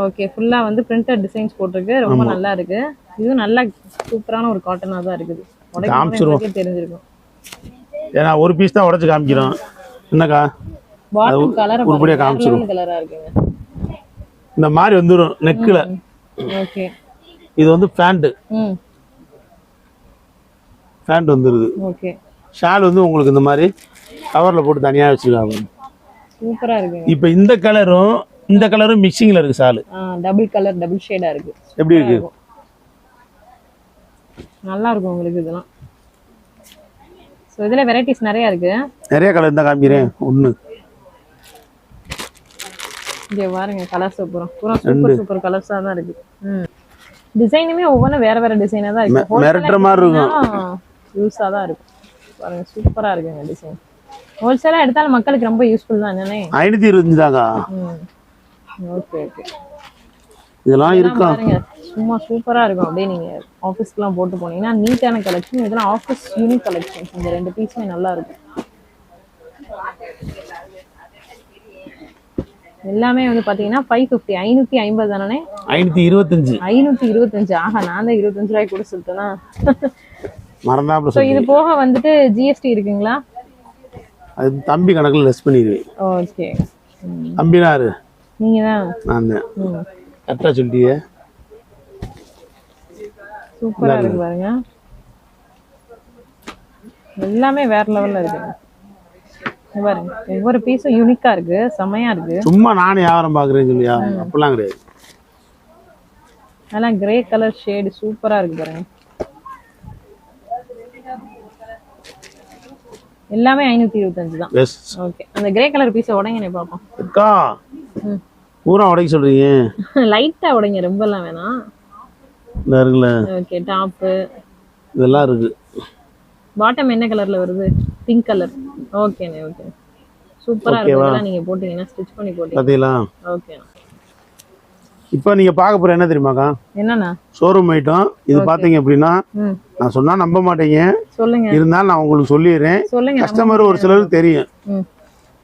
[SPEAKER 1] ஓகே, ஃபுல்லா வந்து பிரிண்டட் டிசைன்ஸ் போட்டிருக்கு. ரொம்ப நல்லா இருக்கு. இது நல்ல சூப்பரான ஒரு காட்டனா தான் இருக்குது. உடைக்க தெரிஞ்சிருக்கும்.
[SPEAKER 2] ஏன்னா ஒரு பீஸ் தான் உடைச்சு காமிக்கிறோம். என்னக்கா?
[SPEAKER 1] பாட்டம் கலர்
[SPEAKER 2] உருப்படியா காமிச்சிரும்.
[SPEAKER 1] கலரா இருக்குங்க.
[SPEAKER 2] இந்த மாதிரி வந்துரும் நெக்ல.
[SPEAKER 1] ஓகே,
[SPEAKER 2] இது வந்து பேண்ட். பேண்ட் வந்துருது.
[SPEAKER 1] ஓகே,
[SPEAKER 2] ஷால் வந்து உங்களுக்கு இந்த மாதிரி கவர்ல போட்டு தனியா வச்சிருக்காங்க.
[SPEAKER 1] சூப்பரா இருக்கு.
[SPEAKER 2] இப்போ இந்த கலரும் மிக்சிங்ல இருக்கு. ஷால்
[SPEAKER 1] டபுள் கலர், டபுள் ஷேடா இருக்கு.
[SPEAKER 2] எப்படி இருக்கு?
[SPEAKER 1] நல்லா இருக்கும் உங்களுக்கு இதெல்லாம். சோ இதுல வெரைட்டிஸ் நிறைய இருக்கு.
[SPEAKER 2] நிறைய கலர் தான் காமிக்கிறேன். ஒண்ணு
[SPEAKER 1] இங்க பாருங்க, கலர்ஸ் பூரா சூப்பர் சூப்பர் கலர்ஸா தான் இருக்கு. டிசைனுமே ஒவ்வொன்றும் வேற வேற டிசைனா தான் இருக்கு.
[SPEAKER 2] மிரட்டுற மாதிரி இருக்கும்.
[SPEAKER 1] யூஸா தான் இருக்கும். பாருங்க, சூப்பரா இருக்குங்க டிசைன். ஹோல்சேலா எடுத்தாலும் மக்களுக்கு ரொம்ப யூஸ்ஃபுல் தான். என்னனே
[SPEAKER 2] 525 தாங்க.
[SPEAKER 1] ஓகே ஓகே,
[SPEAKER 2] இதெல்லாம் இருக்கா?
[SPEAKER 1] பாருங்க, சும்மா சூப்பரா இருக்கும். அப்படியே நீங்க ஆபீஸ்க்குலாம் போட்டு போனீங்கன்னா நீட்டான கலெக்ஷன். இதெல்லாம் ஆஃபீஸ் யூனிக் கலெக்ஷன். இந்த ரெண்டு பீஸுமே நல்லா இருக்கும். எல்லாமே வந்து பாத்தீங்கன்னா 550 550 தானே?
[SPEAKER 2] 525.
[SPEAKER 1] 525. ஆஹா, நான் தான் 25 ரூபாய்க்கு கூட சொல்லிட்டேனா?
[SPEAKER 2] மறந்தாப்புல.
[SPEAKER 1] சோ இது போக வந்துட்டு ஜிஎஸ்டி இருக்குங்களா?
[SPEAKER 2] அது தம்பி கணக்குல லெஸ் பண்ணிடுவேன்.
[SPEAKER 1] ஓகே,
[SPEAKER 2] தம்பினாரு
[SPEAKER 1] நீங்க தான்.
[SPEAKER 2] நான் தான். கரெக்டா சொல்லிட்டியே.
[SPEAKER 1] சூப்பரா இருக்கு பாருங்க. எல்லாமே வேற லெவல்ல இருக்குங்க. பாருங்க, ஒவ்வொரு பீஸும் யூனிக்கா இருக்கு. செமையா இருக்கு.
[SPEAKER 2] சும்மா நானே வியாபாரம் பாக்குறேன்னு சொல்லியா? அப்படிலாம் கிடையாது.
[SPEAKER 1] அதெல்லாம் கிரே கலர் ஷேடு சூப்பரா இருக்கு பாருங்க. எல்லாமே 525 தான்.
[SPEAKER 2] எஸ்.
[SPEAKER 1] ஓகே, அந்த கிரே கலர் பீஸை உடைங்க பாப்போம்.
[SPEAKER 2] அக்கா பூரா உடைக்க சொல்றீங்க?
[SPEAKER 1] லைட்டா உடைங்க, ரொம்ப எல்லாம் வேணாம்.
[SPEAKER 2] இந்த இருக்குல்ல.
[SPEAKER 1] ஓகே, டாப்பு
[SPEAKER 2] இதெல்லாம் இருக்கு.
[SPEAKER 1] பாட்டம் என்ன கலர்ல வருது? Pink colour. ஓகேண்ணே ஓகே. சூப்பரா இருக்கு. நீங்க போட்டீங்கன்னா ஸ்டிச் பண்ணி போட்டீங்க
[SPEAKER 2] பாத்தீங்களா?
[SPEAKER 1] ஓகே. இப்போ
[SPEAKER 2] நீங்க பார்க்க போற என்ன தெரியுமாக்கா?
[SPEAKER 1] என்னண்ணா?
[SPEAKER 2] Showroom item. இது பாத்தீங்க அப்படின்னா நான் சொன்னா நம்ப மாட்டீங்க.
[SPEAKER 1] சொல்லுங்க.
[SPEAKER 2] இருந்தாலும் நான் உங்களுக்கு சொல்லிடுறேன். கஸ்டமர் ஒரு சிலருக்கு தெரியும்.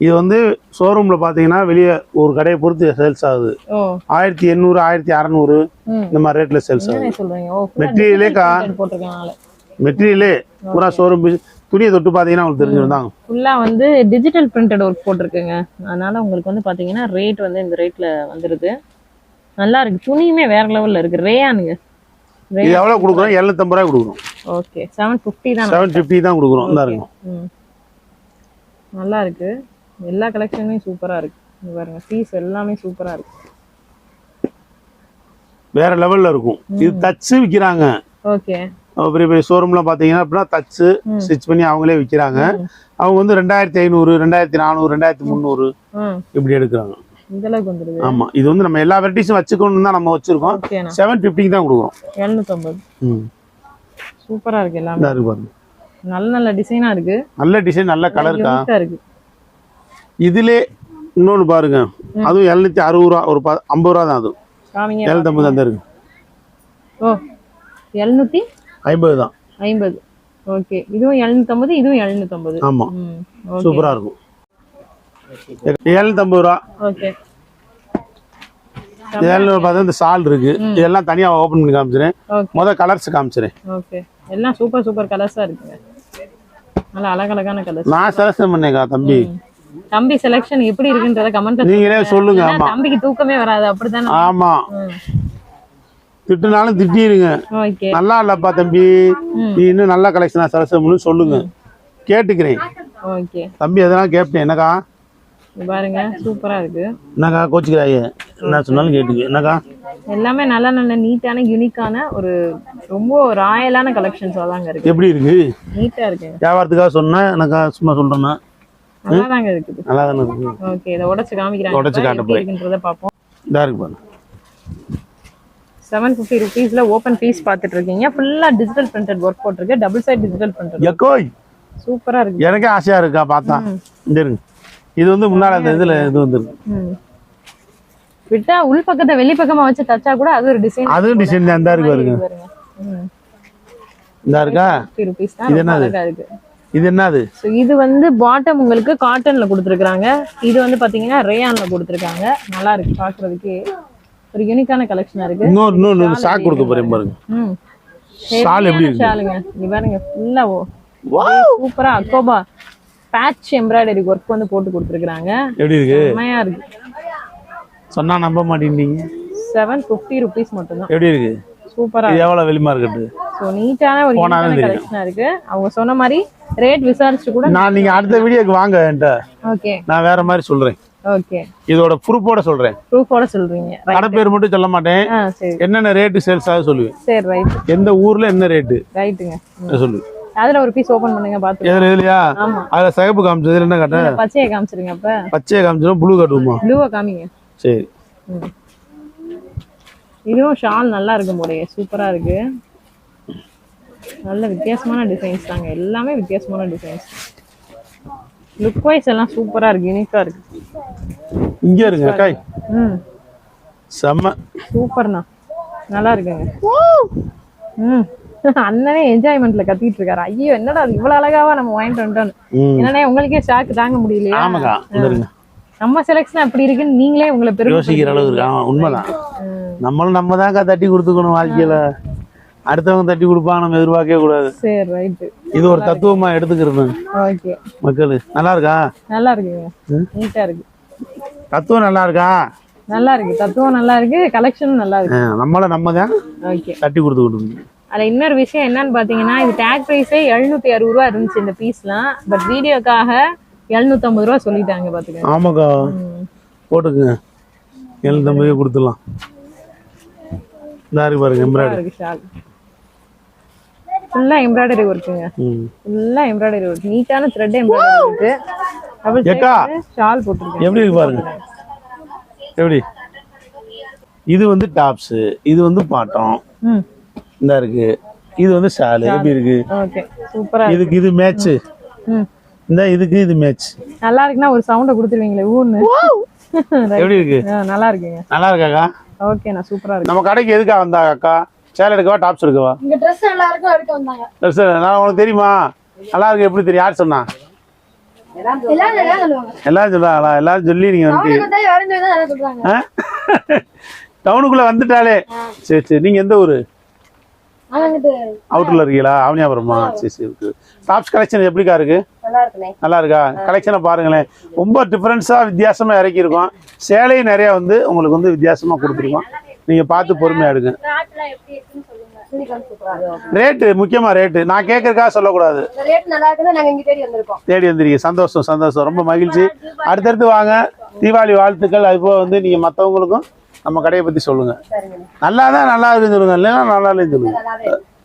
[SPEAKER 2] இது வந்து ஷோரூம்ல பாத்தீங்கன்னா வெளியே ஒரு கடையை பொறுத்து சேல்ஸ் ஆகுது. 1800 1600 இந்த மாதிரி ரேட்ல சேல்ஸ் ஆகுது. மெட்டீரியலே பூரா ஷோரூம் துணியை தொட்டு பாத்தீங்கன்னா உங்களுக்கு தெரிஞ்சிருந்தாங்க.
[SPEAKER 1] ஃபுல்லா வந்து டிஜிட்டல் பிரிண்டட் ஒர்க் போட்டிருக்குங்க. அதனால உங்களுக்கு வந்து பாத்தீங்கன்னா ரேட் வந்து இந்த ரேட்ல வந்துருது. நல்லா இருக்கு. துணியுமே வேற லெவல்ல இருக்கு. ரேயானுங்க.
[SPEAKER 2] இது எவ்வளவு கொடுக்குறோம்? 750 ரூபாய் கொடுக்குறோம்.
[SPEAKER 1] ஓகே 750 தான்.
[SPEAKER 2] 750 தான் கொடுக்குறோம். நல்லா இருக்கு.
[SPEAKER 1] நல்லா இருக்கு. எல்லா கலெக்ஷனுமே சூப்பரா இருக்கு. இங்க பாருங்க பீஸ் எல்லாமே சூப்பரா இருக்கு.
[SPEAKER 2] வேற லெவல்ல இருக்கும். இது தச்சு விக்கிறாங்க.
[SPEAKER 1] ஓகே.
[SPEAKER 2] பெரிய பெரிய ஷோரூம்ல பாத்தீங்கன்னா அப்படின்னா தச்சு ஸ்டிச் பண்ணி அவங்களே விக்கிறாங்க. அவங்க வந்து 2500 2400 2300 இப்படி எடுக்கிறாங்க.
[SPEAKER 1] இந்த அளவுக்கு வந்துருது.
[SPEAKER 2] ஆமா இது வந்து நம்ம எல்லா வெரைட்டிஸும் வச்சுக்கணும் தான் நம்ம வச்சிருக்கோம். 750 தான் கொடுக்குறோம். 750.
[SPEAKER 1] சூப்பரா இருக்கு எல்லாமே.
[SPEAKER 2] இருக்கு பாருங்க.
[SPEAKER 1] நல்ல நல்ல டிசைனா இருக்கு.
[SPEAKER 2] நல்ல டிசைன் நல்ல கலர்க்கா
[SPEAKER 1] இருக்கு.
[SPEAKER 2] இதுல இன்னொன்னு பாருங்க. அதுவும் 760 ரூபா ஒரு 50 ரூபா தான். அது 750 தான் இருக்கு. ஓ 750 தான்.
[SPEAKER 1] 50. ஓகே இதுவும் 750 இதுவும் 750.
[SPEAKER 2] ஆமா சூப்பரா இருக்கும். 750 ரூபா.
[SPEAKER 1] ஓகே.
[SPEAKER 2] இதெல்லாம் பார்த்தா இந்த சால் இருக்கு. இதெல்லாம் தனியா ஓபன் பண்ணி காமிச்சறேன். முத கலர்ஸ் காமிச்சறேன்.
[SPEAKER 1] ஓகே எல்லாம் சூப்பர் சூப்பர் கலர்ஸா இருக்குங்க. நல்ல அழகழகான கலர்ஸ்.
[SPEAKER 2] நான் செலக்ஷன் பண்ணேங்க தம்பி.
[SPEAKER 1] தம்பி செலக்ஷன் எப்படி இருக்குன்றத கமெண்ட்ல
[SPEAKER 2] நீங்களே சொல்லுங்க. ஆமா
[SPEAKER 1] தம்பிக்கு தூக்கமே வராது அப்படிதானே?
[SPEAKER 2] ஆமா திட்டுனாலும் திட்டிடுங்க.
[SPEAKER 1] ஓகே
[SPEAKER 2] நல்லா இல்லப்பா தம்பி நீ இன்னும் நல்ல கலெக்ஷனா செலக்ஷன் பண்ணி சொல்லுங்க. கேட்டுக்கிறேன்.
[SPEAKER 1] ஓகே
[SPEAKER 2] தம்பி எதனா கேப்பேன். என்னக்கா
[SPEAKER 1] பாருங்க சூப்பரா இருக்கு.
[SPEAKER 2] என்னக்கா கோச்சிக்கிறாய்? என்ன சொன்னாலும் கேட்டுக்கு. என்னக்கா
[SPEAKER 1] எல்லாமே நல்ல நல்ல நீட்டான யூனிக்கான ஒரு ரொம்ப ராயலான கலெக்ஷன்ஸ் தாங்க இருக்கு.
[SPEAKER 2] எப்படி இருக்கு?
[SPEAKER 1] நீட்டா இருக்கு.
[SPEAKER 2] வியாபாரத்துக்காக சொன்னா எனக்கா சும்மா சொல்றேன்னா
[SPEAKER 1] நல்லா தாங்க இருக்குது.
[SPEAKER 2] நல்லா தானே இருக்கு.
[SPEAKER 1] ஓகே இத உடைச்சு காமிக்கறாங்க.
[SPEAKER 2] உடைச்சு காட்ட போறேன்.
[SPEAKER 1] இருக்குன்றத பாப்போம்.
[SPEAKER 2] இதா இருக்கு பாருங்க.
[SPEAKER 1] 750 ரூபீஸ்ல ஓபன் பீஸ் பாத்துட்டு இருக்கீங்க. ஃபுல்லா டிஜிட்டல் பிரிண்டட் வர்க் போட்டுருக்கு. Double side digital printed.
[SPEAKER 2] யக்கோய்
[SPEAKER 1] சூப்பரா இருக்கு.
[SPEAKER 2] எனக்கே ஆசையா இருக்கா பார்த்தா. இந்த இருங்க. இது வந்து முன்னால அந்த இதுல இது வந்துருக்கு.
[SPEAKER 1] விட்டா உள் பக்கத்தை வெளி பக்கமா வச்சு தச்சா கூட அது ஒரு டிசைன்.
[SPEAKER 2] அது டிசைன் தான். இந்த இருக்கு பாருங்க. இந்த இருக்கா?
[SPEAKER 1] 50 ரூபீஸ் தான். இது என்னது?
[SPEAKER 2] இது என்னது?
[SPEAKER 1] சோ இது வந்து பாட்டம் உங்களுக்கு காட்டன்ல கொடுத்திருக்காங்க. இது வந்து பாத்தீங்கன்னா ரேயான்ல கொடுத்திருக்காங்க. நல்லா இருக்கு பாக்குறதுக்கு. ஒரு யூனிக்கான கலெக்ஷனா இருக்கு.
[SPEAKER 2] இன்னொரு சாக் கொடுக்க போறேன் பாருங்க. ஷால் எப்படி இருக்கு?
[SPEAKER 1] ஷாலுங்க. இங்க பாருங்க ஃபுல்லா சூப்பரா அக்கோபா பேட்ச் எம்ப்ராய்டரி வர்க் வந்து போட்டு கொடுத்திருக்காங்க.
[SPEAKER 2] எப்படி இருக்கு?
[SPEAKER 1] செமையா இருக்கு.
[SPEAKER 2] சொன்னா நம்ப மாட்டீங்க.
[SPEAKER 1] 750 ரூபீஸ் மட்டும் தான்.
[SPEAKER 2] எப்படி இருக்கு?
[SPEAKER 1] சூப்பரா.
[SPEAKER 2] இது எவ்வளவு வெளி மார்க்கெட்?
[SPEAKER 1] சோ நீட்டான ஒரு கலெக்ஷனா இருக்கு. அவங்க சொன்ன மாதிரி ரேட் விசாரிச்சு கூட
[SPEAKER 2] நான் நீங்க அடுத்த வீடியோக்கு வாங்க என்கிட்ட.
[SPEAKER 1] ஓகே
[SPEAKER 2] நான் வேற மாதிரி சொல்றேன்.
[SPEAKER 1] ஓகே
[SPEAKER 2] இதோட ப்ரூஃபோட சொல்றேன்.
[SPEAKER 1] ப்ரூஃபோட சொல்றீங்க.
[SPEAKER 2] கடை பேர் மட்டும் சொல்ல மாட்டேன்.
[SPEAKER 1] சரி
[SPEAKER 2] என்னென்ன ரேட் சேல்ஸ் ஆகுது சொல்லுவேன்.
[SPEAKER 1] சரி ரைட்.
[SPEAKER 2] எந்த ஊர்ல என்ன ரேட்
[SPEAKER 1] ரைட்டுங்க
[SPEAKER 2] சொல்லு.
[SPEAKER 1] அதுல ஒரு பீஸ் ஓபன் பண்ணுங்க பாத்து.
[SPEAKER 2] இதுலயா? அதுல சிகப்பு காமிச்சது என்ன காட்ட?
[SPEAKER 1] பச்சையை காமிச்சிருங்க. அப்ப
[SPEAKER 2] பச்சையை காமிச்சோம். ப்ளூ காட்டுமா?
[SPEAKER 1] ப்ளூவை காமிங்க.
[SPEAKER 2] சரி.
[SPEAKER 1] இதுவும் ஷால் நல்லா இருக்கும் போலயே. சூப்பரா இருக்கு. நல்ல வித்தியாசமான டிசைன்ஸ் தாங்க. எல்லாமே வித்தியாசமான டிசைன்ஸ். லுக் வைஸ் எல்லாம் சூப்பரா இருக்கு. யூனிக்கா இருக்கு.
[SPEAKER 2] இங்க இருங்க காய். செம்ம
[SPEAKER 1] சூப்பர்ண்ணா. நல்லா இருக்குங்க. அண்ணனே என்ஜாய்மெண்ட்ல கத்திட்டு இருக்காரு. ஐயோ என்னடா அது இவ்வளவு அழகாவா நம்ம வாங்கிட்டு வந்துட்டோம். என்னன்னா உங்களுக்கே ஷாக் தாங்க முடியலையா?
[SPEAKER 2] ஆமாக்கா இருங்க.
[SPEAKER 1] நம்ம செலக்ஷன் அப்படி இருக்குன்னு நீங்களே உங்களை பெருமை
[SPEAKER 2] யோசிக்கிற அளவு இருக்கு. உண்மைதான். நம்மளும் நம்ம தான்க்கா தட்டி கொடுத்துக்கணும் வாழ்க்கையில. அடுத்தவங்க தட்டி கொடுப்பாங்க நம்ம எதிர்பார்க்கவே கூடாது.
[SPEAKER 1] சரி ரைட்.
[SPEAKER 2] இது ஒரு தத்துவமா எடுத்துக்கிறது.
[SPEAKER 1] ஓகே
[SPEAKER 2] மக்கள் நல்லா இருக்கா?
[SPEAKER 1] நல்லா இருக்குங்க. நீட்டா இருக்கு.
[SPEAKER 2] தத்துவம் நல்லா இருக்கா?
[SPEAKER 1] நல்லா இருக்கு. தத்துவம் நல்லா இருக்கு. கலெக்ஷனும் நல்லா இருக்கு.
[SPEAKER 2] நம்மள நம்ம தான்
[SPEAKER 1] ஓகே
[SPEAKER 2] தட்டி கொடுத்துக்கணும்.
[SPEAKER 1] அதுல இன்னொரு விஷயம் என்னன்னு பாத்தீங்கன்னா இது டேக் பிரைஸே 760 ரூபா இருந்துச்சு இந்த பீஸ்லாம். பட் வீடியோக்காக 750 ரூபா சொல்லிட்டாங்க பாத்துக்கங்க.
[SPEAKER 2] ஆமாக்கா போட்டுக்குங்க. 750 கொடுத்துடலாம். இருக்கு பாருங்க எம்ப்ராய்டரி
[SPEAKER 1] ஷால். ஃபுல்லா எம்ப்ராய்டரி ஒர்க்குங்க. ஃபுல்லா எம்ப்ராய்டரி ஒர்க். நீட்டான த்ரெட் எம்ப்ராய்டரி இருக்கு. டபுள் சைடு ஷால் போட்டுருக்கேன்.
[SPEAKER 2] எப்படி இருக்கு பாருங்க. எப்படி? இது வந்து டாப்ஸ். இது வந்து பாட்டம். இந்த இருக்கு. இது வந்து ஷால் எப்படி இருக்கு?
[SPEAKER 1] ஓகே சூப்பரா
[SPEAKER 2] இதுக்கு இது மேட்ச். இந்த இதுக்கு இது மேட்ச்.
[SPEAKER 1] நல்லா இருக்குன்னா ஒரு சவுண்ட கொடுத்துருவீங்களே ஊன்னு.
[SPEAKER 2] எப்படி இருக்கு?
[SPEAKER 1] நல்லா இருக்குங்க.
[SPEAKER 2] நல்லா இருக்காக்கா?
[SPEAKER 1] ஓகே நான் சூப்பரா இருக்கு.
[SPEAKER 2] நம்ம கடைக்கு எதுக்கா வந்தா அக்கா? சேலை எடுக்கவா டாப்ஸ் எடுக்கவா?
[SPEAKER 3] இங்க Dress நல்லா இருக்கும் எடுக்க வந்தாங்க.
[SPEAKER 2] ட்ரெஸ் நான் உனக்கு தெரியுமா? நல்லா இருக்கு எப்படி தெரியும்? யார் சொன்னா?
[SPEAKER 3] எல்லாரும் சொல்லுவாங்க.
[SPEAKER 2] எல்லாரும் சொல்றாங்களா? எல்லாரும் சொல்லி நீங்க வந்து
[SPEAKER 3] யாரும் சொல்லி தான் சொல்றாங்க.
[SPEAKER 2] டவுனுக்குள்ள வந்துட்டாலே. சரி சரி. நீங்க எந்த ஊரு?
[SPEAKER 3] அங்கட்டு
[SPEAKER 2] அவுட்டர்ல இருக்கீங்களா? அவனியாபுரமா? சரி சரி இருக்கு. டாப்ஸ் கலெக்ஷன் எப்படிக்கா இருக்கு?
[SPEAKER 3] நல்லா இருக்குனே.
[SPEAKER 2] நல்லா இருக்கா? கலெக்ஷனை பாருங்களேன். ரொம்ப டிஃபரன்ஸா வித்தியாசமா இறக்கி இருக்கோம். சேலையும் நிறைய வந்து உங்களுக்கு வந்து வித்தியாசமா கொடுத்துருக்கோம். நீங்க பார்த்து பொறுமையா எடுங்க.
[SPEAKER 3] ரேட்லாம் எப்படி இருக்குன்னு சொல்லுங்க. சூப்பரா இருக்கு.
[SPEAKER 2] ரேட்டு முக்கியமா ரேட்டு நான் கேட்கறதுக்காக சொல்லக்கூடாது.
[SPEAKER 3] இந்த ரேட் நல்லா இருக்குன்னு நாங்க இங்க தேடி வந்திருக்கோம்.
[SPEAKER 2] தேடி வந்துருக்கீங்க. சந்தோஷம் சந்தோஷம். ரொம்ப மகிழ்ச்சி. அடுத்தடுத்து வாங்க. தீபாவளி வாழ்த்துக்கள். அது போக வந்து நீங்க மற்றவங்களுக்கும் நம்ம கடையை பத்தி சொல்லுங்க. நல்லா இருக்குன்னு சொல்லுங்க. இல்லைன்னா நல்லா இல்லைன்னு சொல்லுங்க.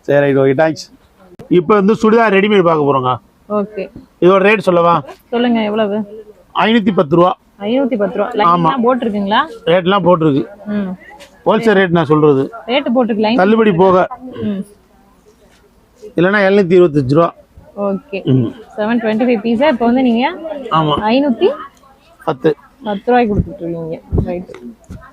[SPEAKER 2] சரி ரைட் ஓகே தேங்க்ஸ். இப்போ வந்து சுடிதார் ரெடிமேட் பார்க்க போறோங்க.
[SPEAKER 1] ஓகே
[SPEAKER 2] இதோட ரேட் சொல்லவா?
[SPEAKER 1] சொல்லுங்க எவ்வளவு?
[SPEAKER 2] 510 ரூபா.
[SPEAKER 1] 510 ரூபா. லைன்லாம் போட்டுருக்கீங்களா?
[SPEAKER 2] ரேட்லாம் போட்டிருக்கு. ஹோல்சேல் ரேட் நான் சொல்றது.
[SPEAKER 1] ரேட் போட்டுருக்கு லைன்
[SPEAKER 2] தள்ளுபடி போக. இல்லைன்னா 725 ரூபா.
[SPEAKER 1] ஓகே 725 பீஸா இப்போ வந்து நீங்க
[SPEAKER 2] ஆமா
[SPEAKER 1] 510 ரூபாய்க்கு கொடுத்துட்டு இருக்கீங்க. ரைட்.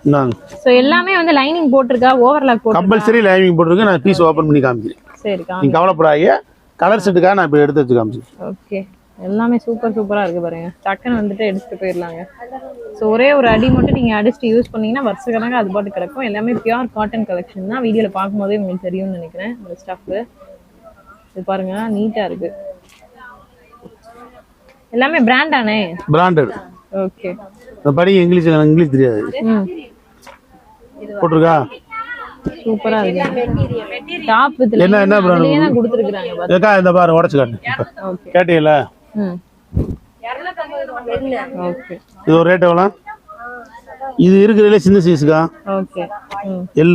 [SPEAKER 2] இந்தாங்க.
[SPEAKER 1] சோ எல்லாமே வந்து லைனிங் போட்டுருக்கா? ஓவர்லாக் போட்டு
[SPEAKER 2] கம்பல்சரி லைனிங் போட்டிருக்கு. நான் பீஸ் ஓபன் பண்ணி காமிக்கிறேன்.
[SPEAKER 1] சரி
[SPEAKER 2] நீங்க கவலைப்படாதீங்க. கலர் செட்டுக்காக நான் இப்போ எடுத்து வச்சு காமிச்சிருக்கேன்.
[SPEAKER 1] ஓகே எல்லாமே சூப்பரா இருக்கு பாருங்க. டக்குன்னு வந்துட்டு எடுத்துட்டு போயிடலாங்க. ஸோ ஒரே ஒரு அடி மட்டும் நீங்க அடிச்சுட்டு யூஸ் பண்ணீங்கன்னா வருஷக்கணக்காக அது பாட்டு கிடக்கும். எல்லாமே பியூர் காட்டன் கலெக்ஷன் தான். வீடியோல பார்க்கும்போதே உங்களுக்கு தெரியும்னு நினைக்கிறேன். இந்த ஸ்டஃப் இது பாருங்க நீட்டா இருக்கு. எல்லாமே பிராண்டானே?
[SPEAKER 2] பிராண்டட்.
[SPEAKER 1] ஓகே
[SPEAKER 2] இந்த படி இங்கிலீஷ் தெரியாது. போட்டிருக்கா?
[SPEAKER 1] சூப்பரா இருக்கு. டாப் வித்ல
[SPEAKER 2] என்ன பிராண்ட்?
[SPEAKER 1] இதுலயே தான் கொடுத்திருக்காங்க பாருங்க.
[SPEAKER 2] ஏக்கா இந்த பாரு உடைச்சு காட்டு.
[SPEAKER 1] ஓகே
[SPEAKER 2] கேட்டீங்களா?
[SPEAKER 1] ஓகே
[SPEAKER 2] இது ஒரு ரேட் எவ்வளோ? இது இருக்கிறதுல சின்ன சைஸ்க்கா.
[SPEAKER 1] ஓகே
[SPEAKER 2] எல்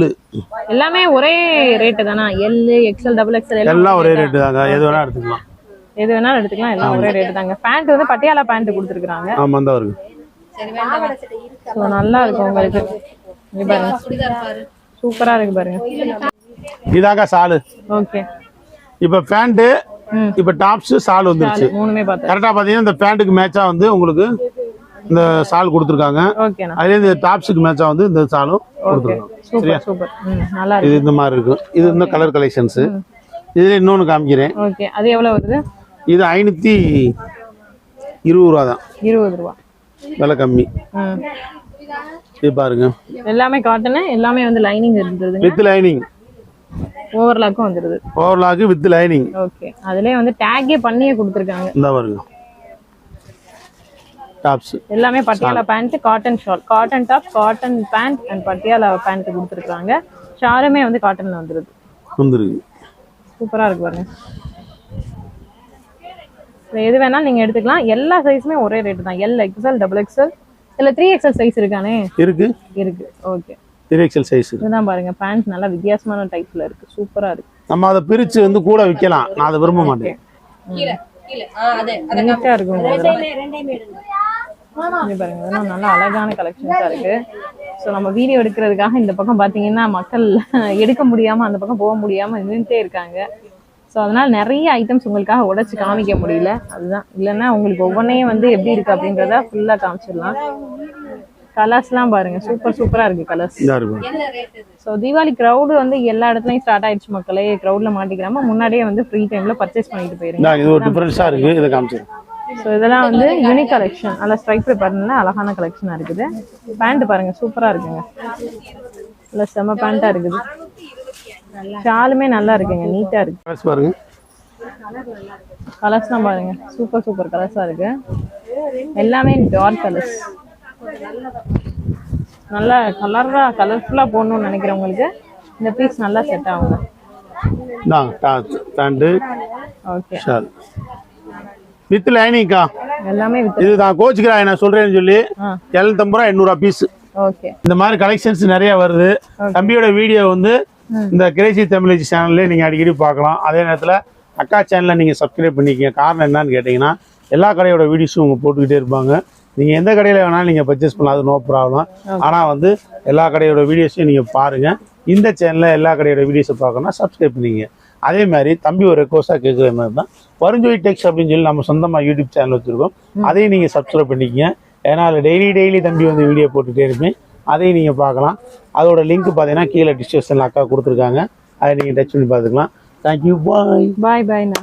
[SPEAKER 1] எல்லாமே ஒரே ரேட் தானா? எல் எக்ஸ்எல் டபுள் எக்ஸ்எல்
[SPEAKER 2] எல்லாம் ஒரே ரேட் தாங்க. எது வேணா எடுத்துக்கலாம்.
[SPEAKER 1] எது வேணாலும் எடுத்துக்கலாம். எல்லாம் ஒரே ரேட் தாங்க. பேண்ட் வந்து பட்டியாலா பேண்ட் கொடுத்துருக்காங்க.
[SPEAKER 2] ஆமா தான் இருக்கு.
[SPEAKER 1] ஸோ நல்லா இருக்கும் உங்களுக்கு. இங்க பாருங்க சூப்பரா இருக்கு பாருங்க.
[SPEAKER 2] இதாங்க சாலு.
[SPEAKER 1] ஓகே
[SPEAKER 2] இப்போ பேண்ட் இப்போ டாப்ஸ் சால் வந்துருச்சு.
[SPEAKER 1] மூணுமே பார்த்தேன்.
[SPEAKER 2] கரெக்டா பாத்தீங்கன்னா இந்த பேண்ட்டுக்கு மேட்சா வந்து உங்களுக்கு இந்த சால் கொடுத்துருக்காங்க.
[SPEAKER 1] ஓகேண்ணா.
[SPEAKER 2] அதுல இந்த டாப்ஸுக்கு மேட்சா வந்து இந்த சாலும் கொடுத்துருக்காங்க.
[SPEAKER 1] Super super. நல்லா இருக்கு.
[SPEAKER 2] இது இந்த மாதிரி இருக்கும். இது இந்த கலர் கலெக்ஷன்ஸ். இதுல இன்னொன்னு காமிக்கிறேன்.
[SPEAKER 1] ஓகே அது எவ்வளவு வருது?
[SPEAKER 2] இது 520 ரூபா தான்.
[SPEAKER 1] 20 ரூபா
[SPEAKER 2] விலை கம்மி. இது பாருங்க
[SPEAKER 1] எல்லாமே காட்டன். எல்லாமே வந்து லைனிங் இருந்ததுங்க.
[SPEAKER 2] With lining.
[SPEAKER 1] ஓவர்லாக்கும் வந்துருது.
[SPEAKER 2] Overlock with lining.
[SPEAKER 1] ஓகே அதுலயே வந்து டேக்கே பண்ணியே கொடுத்துருக்காங்க.
[SPEAKER 2] இந்த பாருங்க டாப்ஸ்
[SPEAKER 1] எல்லாமே Patiala pant, cotton shawl, cotton top, cotton pant and Patiala pant கொடுத்துருக்காங்க. ஷாலுமே வந்து காட்டன்ல வந்துருது.
[SPEAKER 2] வந்துருக்கு.
[SPEAKER 1] சூப்பரா இருக்கு பாருங்க. எது வேணாலும் நீங்க எடுத்துக்கலாம். எல்லா சைஸுமே ஒரே ரேட் தான். எல் எக்ஸ்எல் டபுள் எக்ஸ்எல் இல்ல 3XL சைஸ் இருக்கானே? இருக்கு. Okay
[SPEAKER 2] 3XL size.
[SPEAKER 1] இதுதான் பாருங்க பேண்ட் நல்லா வித்தியாசமான டைப்ல இருக்கு. சூப்பரா இருக்கு.
[SPEAKER 2] நம்ம அதை பிரிச்சு வந்து கூட விக்கலாம். நான் அதை விரும்ப மாட்டேன்.
[SPEAKER 1] நீட்டா இருக்கும். இங்க பாருங்க இதெல்லாம் நல்லா அழகான கலெக்ஷன்ஸா இருக்கு. ஸோ நம்ம வீடியோ எடுக்கிறதுக்காக இந்த பக்கம் பாத்தீங்கன்னா மக்கள் எடுக்க முடியாம அந்த பக்கம் போக முடியாம நின்றுட்டே இருக்காங்க. ஸோ அதனால நிறைய ஐட்டம்ஸ் உங்களுக்காக உடைச்சு காமிக்க முடியல. அதுதான். இல்லைன்னா உங்களுக்கு ஒவ்வொன்றையும் வந்து எப்படி இருக்கு அப்படின்றத ஃபுல்லா காமிச்சிடலாம். கலர்ஸ்லாம் பாருங்க சூப்பரா இருக்கு கலர்ஸ். ஸோ தீபாவளி க்ரௌடு வந்து எல்லா இடத்துலையும் ஸ்டார்ட் ஆயிடுச்சு. மக்களே க்ரௌட்ல மாட்டிக்கிறாம முன்னாடியே வந்து ஃப்ரீ டைம்ல பர்ச்சேஸ் பண்ணிட்டு போயிருங்க.
[SPEAKER 2] இது ஒரு டிஃபரன்ஸா இருக்கு. இதை காமிச்சிடுறேன்.
[SPEAKER 1] ஸோ இதெல்லாம் வந்து யூனிக் கலெக்ஷன். நல்லா ஸ்ட்ரைப் பாருங்க அழகான கலெக்ஷனா இருக்குது. பேண்ட் பாருங்க சூப்பரா இருக்குங்க. இல்ல செம பேண்டா இருக்குது. ஷாலுமே நல்லா இருக்குங்க. நீட்டா இருக்கு
[SPEAKER 2] பாருங்க.
[SPEAKER 1] கலர்ஸ்லாம் பாருங்க சூப்பர் கலர்ஸா இருக்கு. எல்லாமே டார்க் கலர்ஸ். நல்லா கலர்ஃபுல்லா போடணும்னு நினைக்கிறவங்களுக்கு இந்த பீஸ் நல்லா செட் ஆகுங்க. ஓகே
[SPEAKER 2] ஷால் வித் லைனிங்கா.
[SPEAKER 1] எல்லாமே வித்.
[SPEAKER 2] இது நான் கோச்சுக்கிறேன் நான் சொல்றேன்னு சொல்லி 750 ரூபா 800 பீஸ்.
[SPEAKER 1] ஓகே
[SPEAKER 2] இந்த மாதிரி கலெக்ஷன்ஸ் நிறைய வருது. தம்பியோட வீடியோ வந்து இந்த கிரேசி தமிழ் சேனல்ல நீங்க அடிக்கடி பார்க்கலாம். அதே நேரத்தில் அக்கா சேனலை நீங்க சப்ஸ்கிரைப் பண்ணிக்கங்க. காரணம் என்னன்னு கேட்டீங்கன்னா எல்லா கடையோட வீடியோஸும் அவங்க போட்டுக்கிட்டே இருப்பாங்க. நீங்க எந்த கடையில வேணாலும் நீங்க பர்ச்சேஸ் பண்ணலாம். அது நோ ப்ராப்ளம். ஆனா வந்து எல்லா கடையோட வீடியோஸையும் நீங்க பாருங்க. இந்த சேனல்ல எல்லா கடையோட வீடியோஸை பார்க்கணும்னா சப்ஸ்கிரைப் பண்ணிக்கங்க. அதே மாதிரி தம்பி ஒரு ரெக்வஸ்டாக கேட்குற மாதிரி தான் வருஞ்சோதி டெக்ஸ் அப்படின்னு சொல்லி நம்ம சொந்தமாக யூடியூப் சேனல் வச்சுருக்கோம். அதையும் நீங்கள் சப்ஸ்கிரைப் பண்ணிக்கங்க. ஏன்னா அதில் டெய்லி தம்பி வந்து வீடியோ போட்டுகிட்டே இருப்பேன். அதையும் நீங்கள் பார்க்கலாம். அதோட லிங்க் பார்த்தீங்கன்னா கீழே டிஸ்கிரிப்ஷனில் அக்கா கொடுத்துருக்காங்க. அதை நீங்கள் டச் பண்ணி பார்த்துக்கலாம். தேங்க்யூ. பாய்.
[SPEAKER 1] பாய் பாய்ண்ணா.